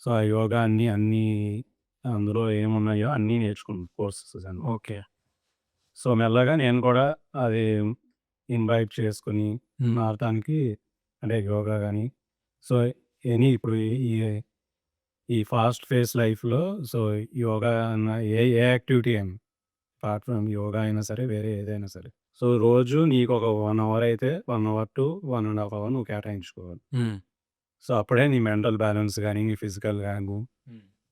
సో, ఆ యోగా అన్నీ అందులో ఏమున్నాయో అన్నీ నేర్చుకున్నాను కోర్సెస్ అన్నీ. ఓకే. సో, మెల్లగా నేను కూడా అది ఇన్వైట్ చేసుకొని మారటానికి అంటే యోగా గానీ, సో, ఇప్పుడు ఈ ఈ ఫాస్ట్ ఫేస్ లైఫ్‌లో సో, యోగా అన్న ఏ యాక్టివిటీ అయినా అపార్ట్ ఫ్రమ్ యోగా అయినా సరే, వేరే ఏదైనా సరే. సో, రోజు నీకొక 1 అవర్ అయితే 1 అవర్ టు 1 ½ అవర్ నువ్వు కేటాయించుకోవాలి. సో, అప్పుడే నీ మెంటల్ బ్యాలెన్స్ గానీ, నీ ఫిజికల్ గానీ,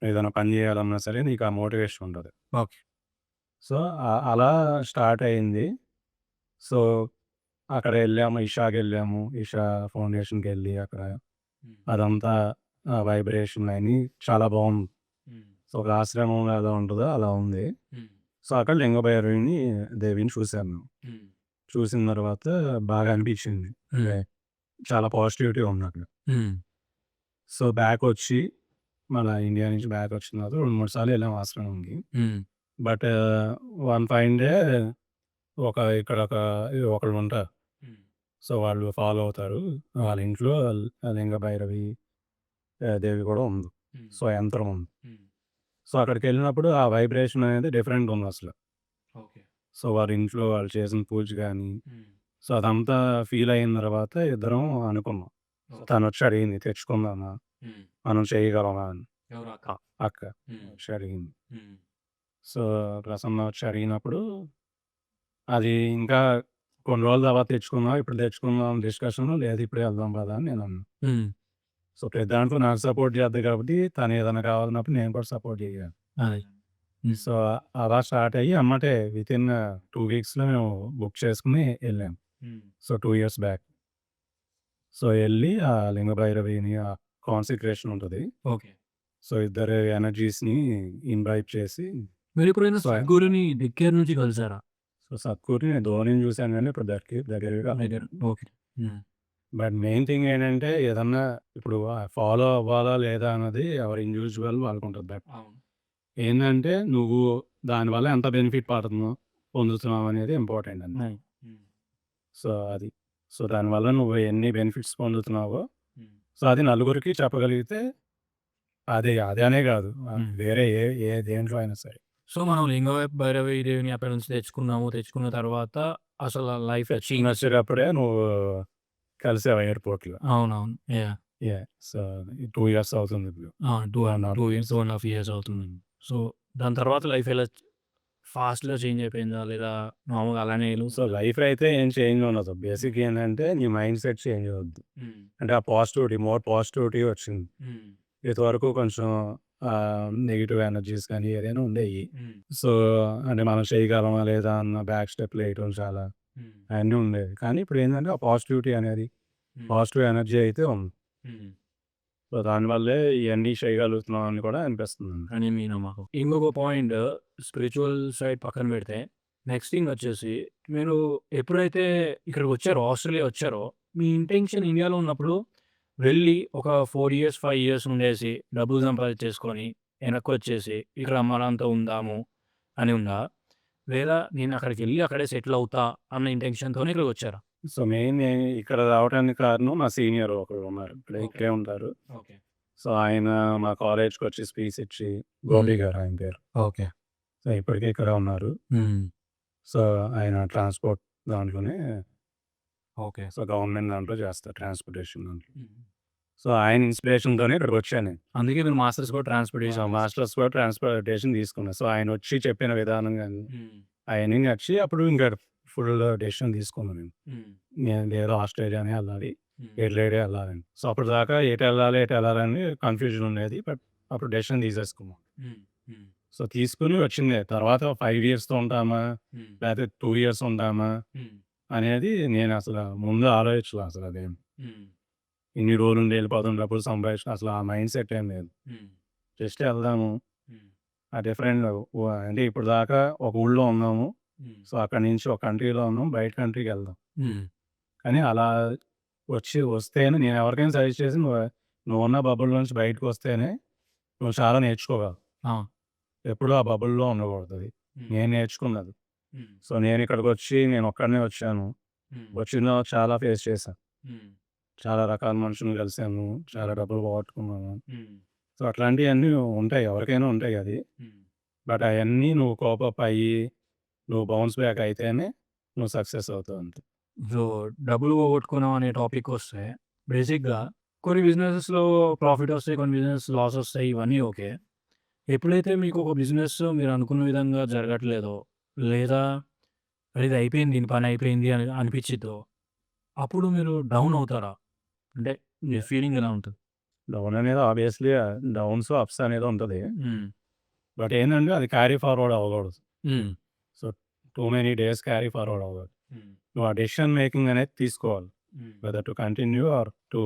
ఏదైనా పని చేయాలన్నా సరే నీకు ఆ మోటివేషన్ ఉంటది. ఓకే. సో, అలా స్టార్ట్ అయింది. సో, అక్కడ ఎళ్ళాము. ఇషాకెళ్ళాము. ఇషా ఫౌండేషన్‌కెళ్ళి అక్కడ అదంతా వైబ్రేషన్ అయన్నీ చాలా బావుంది. సో, ఒక ఆశ్రమంలో ఎలా ఉంటదో అలా ఉంది. సో, అక్కడ లింగభైరవిని దేవిని చూసాను. చూసిన తర్వాత బాగా అనిపించింది. అంటే చాలా పాజిటివిటీ ఉంది అక్కడ. సో, బ్యాకొచ్చి మళ్ళా ఇండియా నుంచి బ్యాకొచ్చిన తర్వాత 2, 3 సార్లు ఎళ్ళాము ఆశ్రమంకి. బట్ వన్ ఫైన్ డే ఇక్కడ ఒకళ్ళుంటారు. సో, వాళ్ళు ఫాలో అవుతారు. వాళ్ళ ఇంట్లో లింగభైరవి దేవి కూడా ఉంది. సో, యంత్రం ఉంది. సో, అక్కడికెళ్ళినప్పుడు ఆ వైబ్రేషన్ అనేది డిఫరెంట్‌గా ఉందసల. ఓకే. సో, వారి ఇంట్లో వాళ్ళు చేసిన పూజ గానీ, సో, అదంతా ఫీల్ అయిన తర్వాత ఇద్దరం అనుకున్నాం. తనొచ్చి అడిగింది తెచ్చుకుందామా? మనం చేయగలమా అని. ఎవరు అక్క? అక్క వచ్చి అడిగింది. సో, ప్రసన్న వచ్చి అడిగినప్పుడు అది ఇంకా కొన్ని రోజుల తర్వాత తెచ్చుకుందాం. ఇప్పుడు తెచ్చుకుందాం డిస్కషన్‌లో లేదు ఇప్పుడే వెళ్దాం పదా అని నేనన్నా. సో, ప్రతి దాంట్లో నాకు సపోర్ట్ చేద్ది కాబట్టి తను ఏదైనా కావాలన్నప్పుడు నేను కూడా సపోర్ట్ చేయాలి. అది. సో, అలా స్టార్ట్ అయ్యి ఎమ్మటే వితిన్ 2 వీక్స్‌లో మేము బుక్ చేసుకొని ఎళ్ళాం. So, 2 years back. సో, ఎళ్ళి ఆ లింగభైరవిని ఆ కాన్సక్రేషన్ ఉంటది. ఓకే. సో, ఇద్దరు ఎనర్జీస్‌ని ఇన్వైట్ చేసి మీరెప్పుడైనా సో, సద్గురుని దగ్గర నుంచి కలిసారా? సో, సద్గురుని నేను ధోనిని చూసాను గానీ ఇప్పుడు దగ్గరగా ఓకే. బట్ మెయిన్ థింగ్ ఏంటంటే ఏదన్నా ఇప్పుడు ఫాలో అవ్వాలా లేదా అన్నది ఎవరి ఇండివిడ్యువల్ వాళ్ళకుంటది బట్ అవును. ఏందంటే నువ్వు దానివల్ల ఎంత బెనిఫిట్ పొందుతున్నావు అనేది ఇంపార్టెంట్ అండి. సో, అది. సో, దానివల్ల నువ్వు ఎన్ని బెనిఫిట్స్ పొందుతున్నావో సో, అది నలుగురికి చెప్పగలిగితే అదనే కాదు. వేరే ఏ దేంట్లో అయినా సరే. సో, మనం లింగభైరవి దేవిని అక్కడి నుంచి తెచ్చుకున్న తర్వాత అసలు లైఫ్ చేంజ్. వచ్చేటప్పుడే నువ్వు కలిసావు ఎయిర్‌పోర్ట్‌లో. అవునవును. యాహ్! సో 2 ఇయర్స్ అవుతుంది ఇప్పుడు. 2 ఇయర్స్, 2.5 ఇయర్స్ అవుతుందండి. సో, దాని తర్వాత లైఫ్ ఎలా ఫాస్ట్‌గా చేంజ్ అయిపోయిందా? లేదా మామూలుగా అలానే సో లైఫ్ అయితే ఏం చేంజ్ ఉండదు. బేసిక్ ఏంటంటే నీ మైండ్ సెట్ చేంజ్ అవుద్ది. అంటే ఆ పాజిటివిటీ, మోర్ పాజిటివిటీ వచ్చింది. ఇంతవరకు కొంచెం నెగెటివ్ ఎనర్జీస్ కానీ ఏదైనా ఉండేవి. సో అంటే మనం చేయగలమా లేదా అన్న బ్యాక్ స్టెప్లు వేయటం చాలా అవన్నీ ఉండేవి. కానీ ఇప్పుడు ఏంటంటే ఆ పాజిటివిటీ అనేది పాజిటివ్ ఎనర్జీ అయితే ఉంది. సో దానివల్లే ఇవన్నీ చేయగలుగుతున్నాం అని కూడా అనిపిస్తుంది. అని మీ నమ్మకం. ఇంకొక పాయింట్ స్పిరిచువల్ సైడ్ పక్కన పెడితే, నెక్స్ట్ థింగ్ వచ్చేసి మీరు ఎప్పుడైతే ఇక్కడికి వచ్చారో, ఆస్ట్రేలియా వచ్చారో, మీ ఇంటెన్షన్ ఇండియాలో ఉన్నప్పుడు వెళ్ళి ఒక 4 ఇయర్స్, 5 ఇయర్స్ ఉండేసి, డబ్బులు సంపాదించేసుకొని, వెనక్కొచ్చేసి ఇక్కడ అమ్మా నాన్నతో ఉందాము అని ఉందా? లేదా నేను అక్కడికెళ్ళి అక్కడే సెటిల్ అవుతా అన్న ఇంటెన్షన్‌తోనే ఇక్కడికి వచ్చారా? సో మెయిన్ ఇక్కడ రావడానికి కారణం మా సీనియర్ ఒకరు ఉన్నారు. ఇక్కడే ఉంటారు. ఓకే. సో ఆయన మా కాలేజ్కి వచ్చి స్పీచ్ ఇచ్చి, గోపి గారు ఆయన పేరు. ఓకే. సో ఇప్పటికీ ఇక్కడ ఉన్నారు. సో ఆయన ట్రాన్స్పోర్ట్ దాంట్లోనే ఓకే. సో గవర్నమెంట్ దాంట్లో చేస్తారు ట్రాన్స్పోర్టేషన్ దాంట్లో. సో ఆయన ఇన్స్పిరేషన్‌తోనే ఇక్కడికి వచ్చాను నేను. అందుకే మీరు మాస్టర్స్ కూడా సో ట్రాన్స్‌పోర్టేషన్ మాస్టర్స్ కూడా ట్రాన్స్పోర్టేషన్ తీసుకున్నా. సో ఆయన వచ్చి చెప్పిన విధానం గాని అవన్నీ నచ్చి అప్పుడు ఇంకా ఫుల్ డెసిషన్ తీసుకున్నాను నేను. నేను లేదు ఆస్ట్రేలియానే వెళ్ళాలి, ఎడ్లైడే వెళ్ళాలని. సో అప్పటిదాకా ఎటు వెళ్ళాలని కన్ఫ్యూజన్ ఉండేది. బట్ అప్పుడు డెసిషన్ తీసేసుకున్నాం. సో తీసుకుని వచ్చింది. తర్వాత 5 ఇయర్స్‌తో ఉంటామా, లేకపోతే 2 ఇయర్స్ ఉంటామా అనేది నేను అసలు ముందు ఆలోచించలే అసలు అదేం. ఇన్ని రోజులు ఉండి వెళ్ళిపోతాం, డబ్బులు సంపాదించిన అసలు ఆ మైండ్ సెట్ ఏం లేదు. జస్ట్ వెళ్దాము. ఆ డిఫరెంట్ అంటే ఇప్పుడు దాకా ఒక ఊళ్ళో ఉన్నాము. సో అక్కడి నుంచి ఒక కంట్రీలో ఉన్నాం, బయట కంట్రీకి వెళ్దాం. కానీ అలా వస్తేనే నేను ఎవరికైనా సజెస్ట్ చేసి నువ్వు ఉన్న బబుల్ నుంచి బయటకు వస్తేనే నువ్వు చాలా నేర్చుకోగలవు. ఎప్పుడూ ఆ బబుల్లో ఉండకూడదు. అది నేను నేర్చుకున్నది. సో నేను ఇక్కడికి వచ్చి నేను ఒక్కడనే వచ్చాను. వచ్చిన చాలా ఫేస్ చేశాను. చాలా రకాల మనుషులను కలిసాను, చాలా డబ్బులు పోగొట్టుకున్నాను. సో అట్లాంటివన్నీ ఉంటాయి, ఎవరికైనా ఉంటాయి అది. బట్ అవన్నీ నువ్వు కోపప్ అయ్యి నువ్వు బౌన్స్ బ్యాక్ అయితేనే నువ్వు సక్సెస్ అవుతావు అంతే. సో, డబ్బులు పోగొట్టుకున్నాం అనే టాపిక్ వస్తే బేసిక్‌గా కొన్ని బిజినెసెస్‌లో ప్రాఫిట్ వస్తాయి, కొన్ని బిజినెస్ లాస్ వస్తాయి. ఇవన్నీ ఓకే. ఎప్పుడైతే మీకు ఒక బిజినెస్ మీరు అనుకున్న విధంగా జరగట్లేదో, లేదా ఇది అయిపోయింది, దీని పని అయిపోయింది అని అనిపించిద్దో, అప్పుడు మీరు డౌన్ అవుతారా? అంటే మీ ఫీలింగ్ ఎలా ఉంటుంది? డౌన్ అనేది ఆబ్వియస్లీ డౌన్స్, అప్స్ అనేది ఉంటుంది. బట్ ఏంటంటే అది క్యారీ ఫార్వర్డ్ అవ్వకూడదు. So too many days carry forward అవ్వకూడదు. నువ్వు ఆ డెసిషన్ మేకింగ్ అనేది తీసుకోవాలి. Whether to continue are to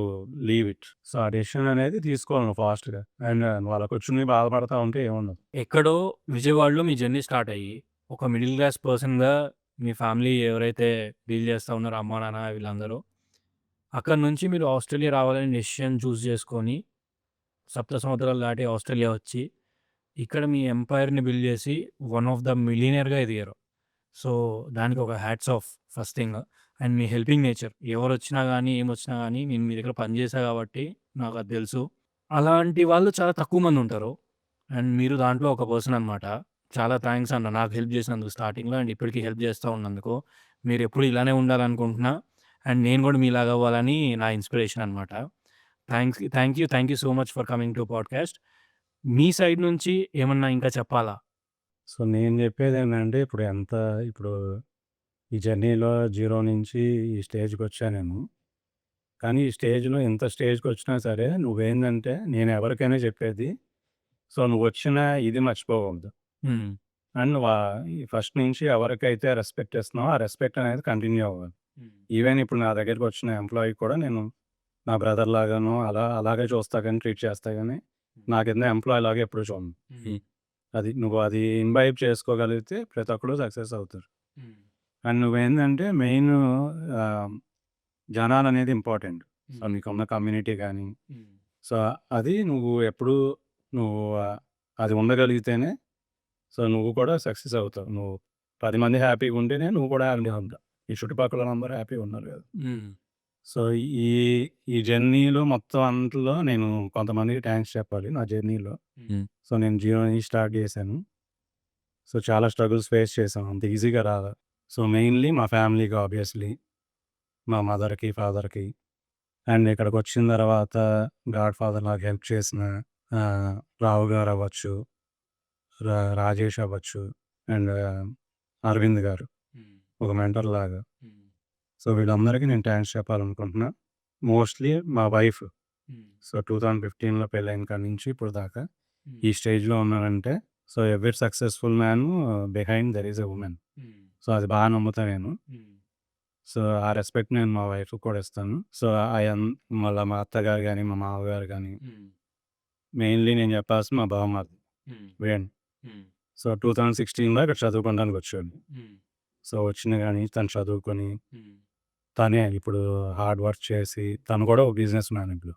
leave it. So ఆ డెసిషన్ అనేది తీసుకోవాలి నువ్వు ఫాస్ట్‌గా. అండ్ వాళ్ళ కూర్చొని బాధపడతా ఉంటే ఏముండదు. ఎక్కడో విజయవాడలో మీ జర్నీ స్టార్ట్ అయ్యి, ఒక మిడిల్ క్లాస్ పర్సన్‌గా మీ ఫ్యామిలీ ఎవరైతే డీల్ చేస్తా ఉన్నారో అమ్మా, నాన్న వీళ్ళందరూ, అక్కడి నుంచి మీరు ఆస్ట్రేలియా రావాలని డెసిషన్ చూస్ చేసుకొని, సప్త సముద్రాలు దాటి ఆస్ట్రేలియా వచ్చి, ఇక్కడ మీ ఎంపైర్‌ని బిల్డ్ చేసి వన్ ఆఫ్ ద మిలియనీర్‌గా ఎదిగారు. సో, దానికి ఒక hats off first thing. And మీ హెల్పింగ్ నేచర్. ఎవరొచ్చినా గానీ, ఏమొచ్చినా గానీ, నేను మీ దగ్గర పని చేశా కాబట్టి నాకది తెలుసు. అలాంటి వాళ్ళు చాలా తక్కువ మందుంటారు. అండ్ మీరు దాంట్లో ఒక పర్సన్ అనమాట. చాలా థాంక్స్ అన్న నాకు హెల్ప్ చేసినందుకు స్టార్టింగ్‌లో అండ్ ఇప్పటికి హెల్ప్ చేస్తా ఉన్నందుకు. మీరెప్పుడు ఇలానే ఉండాలనుకుంటున్నా. అండ్ నేను కూడా మీలాగా అవ్వాలని నా ఇన్స్పిరేషన్ అనమాట. Thank you so much for coming to podcast. Me side నుంచి ఏమన్నా ఇంకా చెప్పాలా? సో నేను చెప్పేదేంటంటే ఇప్పుడు ఈ జర్నీలో జీరో నుంచి ఈ స్టేజ్‌కొచ్చా నేను. కానీ ఈ స్టేజ్‌లో ఇంత స్టేజ్‌కొచ్చినా సరే నువ్వేందంటే నేను ఎవరికైనా చెప్పేది, సో నువ్వొచ్చిన ఇది మర్చిపోకూడదు. అండ్ ఈ ఫస్ట్ నుంచి ఎవరికైతే రెస్పెక్ట్ ఇస్తున్నావో ఆ రెస్పెక్ట్ అనేది కంటిన్యూ అవ్వాలి. ఈవెన్ ఇప్పుడు నా దగ్గరికి వచ్చిన ఎంప్లాయీ కూడా నేను నా బ్రదర్ లాగానో అలాగే చూస్తా కానీ ట్రీట్ చేస్తా కానీ నా కింద ఎంప్లాయీ లాగా ఎప్పుడు చూడను. నువ్వు అది ఇంబైబ్ చేసుకోగలిగితే ప్రతి ఒక్కరు సక్సెస్ అవుతారు. అండ్ నువ్వేందంటే మెయిన్ జనాలు అనేది ఇంపార్టెంట్. సో నీకున్న కమ్యూనిటీ కానీ సో అది నువ్వు ఎప్పుడు నువ్వు అది ఉండగలిగితేనే సో నువ్వు కూడా సక్సెస్ అవుతావు. నువ్వు 10 మంది హ్యాపీగా ఉంటేనే నువ్వు కూడా హ్యాపీగా ఉంటావు. ఈ చుట్టుపక్కల అందరూ హ్యాపీగా ఉన్నారు కదా. సో ఈ ఈ జర్నీలో మొత్తం అంతలో నేను కొంతమందికి థ్యాంక్స్ చెప్పాలి నా జర్నీలో. సో నేను జీరో నుంచి స్టార్ట్ చేశాను. సో చాలా స్ట్రగుల్స్ ఫేస్ చేశాను. అంత ఈజీగా రాదు. సో మెయిన్లీ మా ఫ్యామిలీకి ఆబ్వియస్లీ మా మదర్‌కి, ఫాదర్‌కి అండ్ ఇక్కడికొచ్చిన తర్వాత 'గాడ్ ఫాదర్' నాకు హెల్ప్ చేసిన రావు గారు అవ్వచ్చు, రాజేష్ అవ్వచ్చు అండ్ అరవింద్ గారు ఒక మెంటర్ లాగా. సో వీళ్ళందరికీ నేను థ్యాంక్స్ చెప్పాలనుకుంటున్నా. మోస్ట్‌లీ మా వైఫ్. సో 2015లో పెళ్ళైన కాడి నుంచి ఇప్పుడు దాకా ఈ స్టేజ్‌లో ఉన్నానంటే so every successful man behind there is a women. So అది బాగా నమ్ముతా నేను. సో ఆ రెస్పెక్ట్ నేను మా వైఫ్‌కి కూడా ఇస్తాను. సో మళ్ళా మా అత్తగారు గాని, మా మామగారు గాని మెయిన్‌లీ నేను చెప్పాల్సింది మా బావమరిది వేణు. సో 2016లో ఇక్కడ చదువుకోవడానికి వచ్చాడు. సో వచ్చిన గాని తను చదువుకొని తనే ఇప్పుడు హార్డ్ వర్క్ చేసి తను కూడా ఒక బిజినెస్ మ్యాన్ ఇప్పుడు.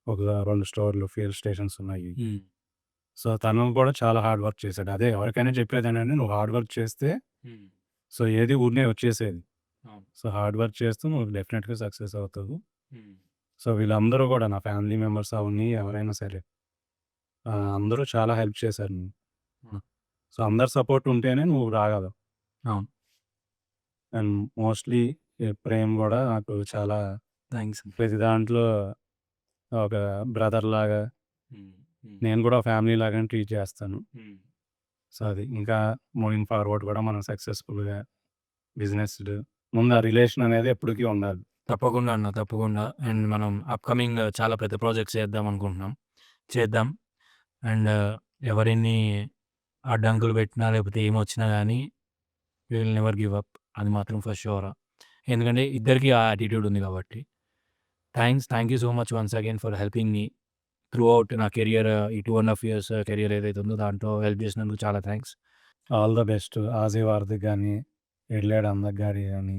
ఒక 2 స్టోర్‌లు, ఫ్యూయల్ స్టేషన్స్ ఉన్నాయి. సో తను కూడా చాలా హార్డ్ వర్క్ చేశాడు. అదే ఎవరికైనా చెప్పేదేంటంటే నువ్వు హార్డ్ వర్క్ చేస్తే సో ఏది ఊరినే వచ్చేసేది. సో హార్డ్ వర్క్ చేస్తూ నువ్వు డెఫినెట్‌గా సక్సెస్ అవుతావు. సో వీళ్ళందరూ కూడా నా ఫ్యామిలీ మెంబర్స్ అవన్నీ ఎవరైనా సరే అందరూ చాలా హెల్ప్ చేశారు నన్ను. సో అందరి సపోర్ట్ ఉంటేనే నువ్వు రాగలవు. అవును. అండ్ మోస్ట్‌లీ ప్రేమ్ కూడా నాకు చాలా థ్యాంక్స్. ప్రతి దాంట్లో ఒక బ్రదర్ లాగా నేను కూడా ఫ్యామిలీ లాగానే ట్రీట్ చేస్తాను. సో అది ఇంకా మూవింగ్ ఫార్వర్డ్ కూడా మనం సక్సెస్‌ఫుల్‌గా బిజినెస్‌లు ముందు ఆ రిలేషన్ అనేది ఎప్పటికీ ఉండాలి. తప్పకుండా అన్న, తప్పకుండా. అండ్ మనం అప్‌కమింగ్ చాలా పెద్ద ప్రాజెక్ట్స్ చేద్దాం అనుకుంటున్నాం. చేద్దాం. అండ్ ఎవరెన్ని అడ్డంకులు పెట్టినా లేకపోతే ఏమొచ్చినా గానీ we will never give up. అది మాత్రం ఫర్ ష్యూర్. ఎందుకంటే ఇద్దరికీ ఆ యాటిట్యూడ్ ఉంది కాబట్టి. Thank you so much once again for helping me through out నా కెరియర్ ఈ 2½ ఇయర్స్ కెరియర్ ఏదైతే ఉందో దాంట్లో హెల్ప్ చేసినందుకు చాలా థ్యాంక్స్. All the best. ఆజీవార్ది కానీ, ఎడ్లేడ్ అందక్ గారి కానీ.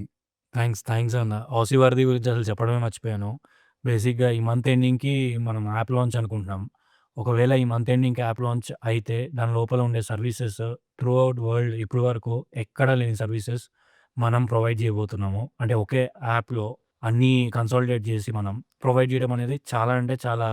థ్యాంక్స్ అన్న. ఆసీ వారిది గురించి అసలు చెప్పడమే మర్చిపోయాను. బేసిక్‌గా ఈ మంత్ ఎండింగ్‌కి మనం యాప్ లాంచ్ అనుకుంటున్నాం. ఒకవేళ ఈ మంత్ ఎండింగ్‌కి యాప్ లాంచ్ అయితే దాని లోపల ఉండే సర్వీసెస్ త్రూ అవుట్ వరల్డ్ ఇప్పటి వరకు ఎక్కడా లేని సర్వీసెస్ మనం ప్రొవైడ్ చేయబోతున్నాము. అంటే ఒకే యాప్‌లో అన్నీ కన్సాలిడేట్ చేసి మనం ప్రొవైడ్ చేయడం అనేది చాలా అంటే చాలా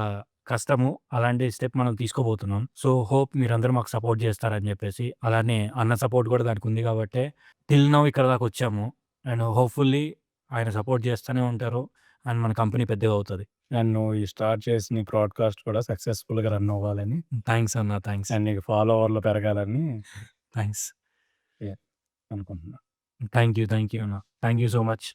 కష్టము. అలాంటి స్టెప్ మనం తీసుకోబోతున్నాం. సో హోప్ మీరందరూ మాకు సపోర్ట్ చేస్తారని చెప్పేసి. అలానే అన్న సపోర్ట్ కూడా దానికి ఉంది కాబట్టే టిల్ నౌ ఇక్కడ దాకా వచ్చాము. అండ్ హోప్‌ఫుల్లీ ఆయన సపోర్ట్ చేస్తూనే ఉంటారు. అండ్ మన కంపెనీ పెద్దగా అవుతది. అండ్ నువ్వు ఈ స్టార్ట్ చేసిన ఈ బ్రాడ్‌కాస్ట్ కూడా సక్సెస్‌ఫుల్‌గా రన్ అవ్వాలని, థ్యాంక్స్ అన్న. థ్యాంక్స్. అండ్ నీకు ఫాలోవర్లు పెరగాలని థ్యాంక్స్. అనుకుంటున్నా. థ్యాంక్ యూ అన్న. Thank you so much.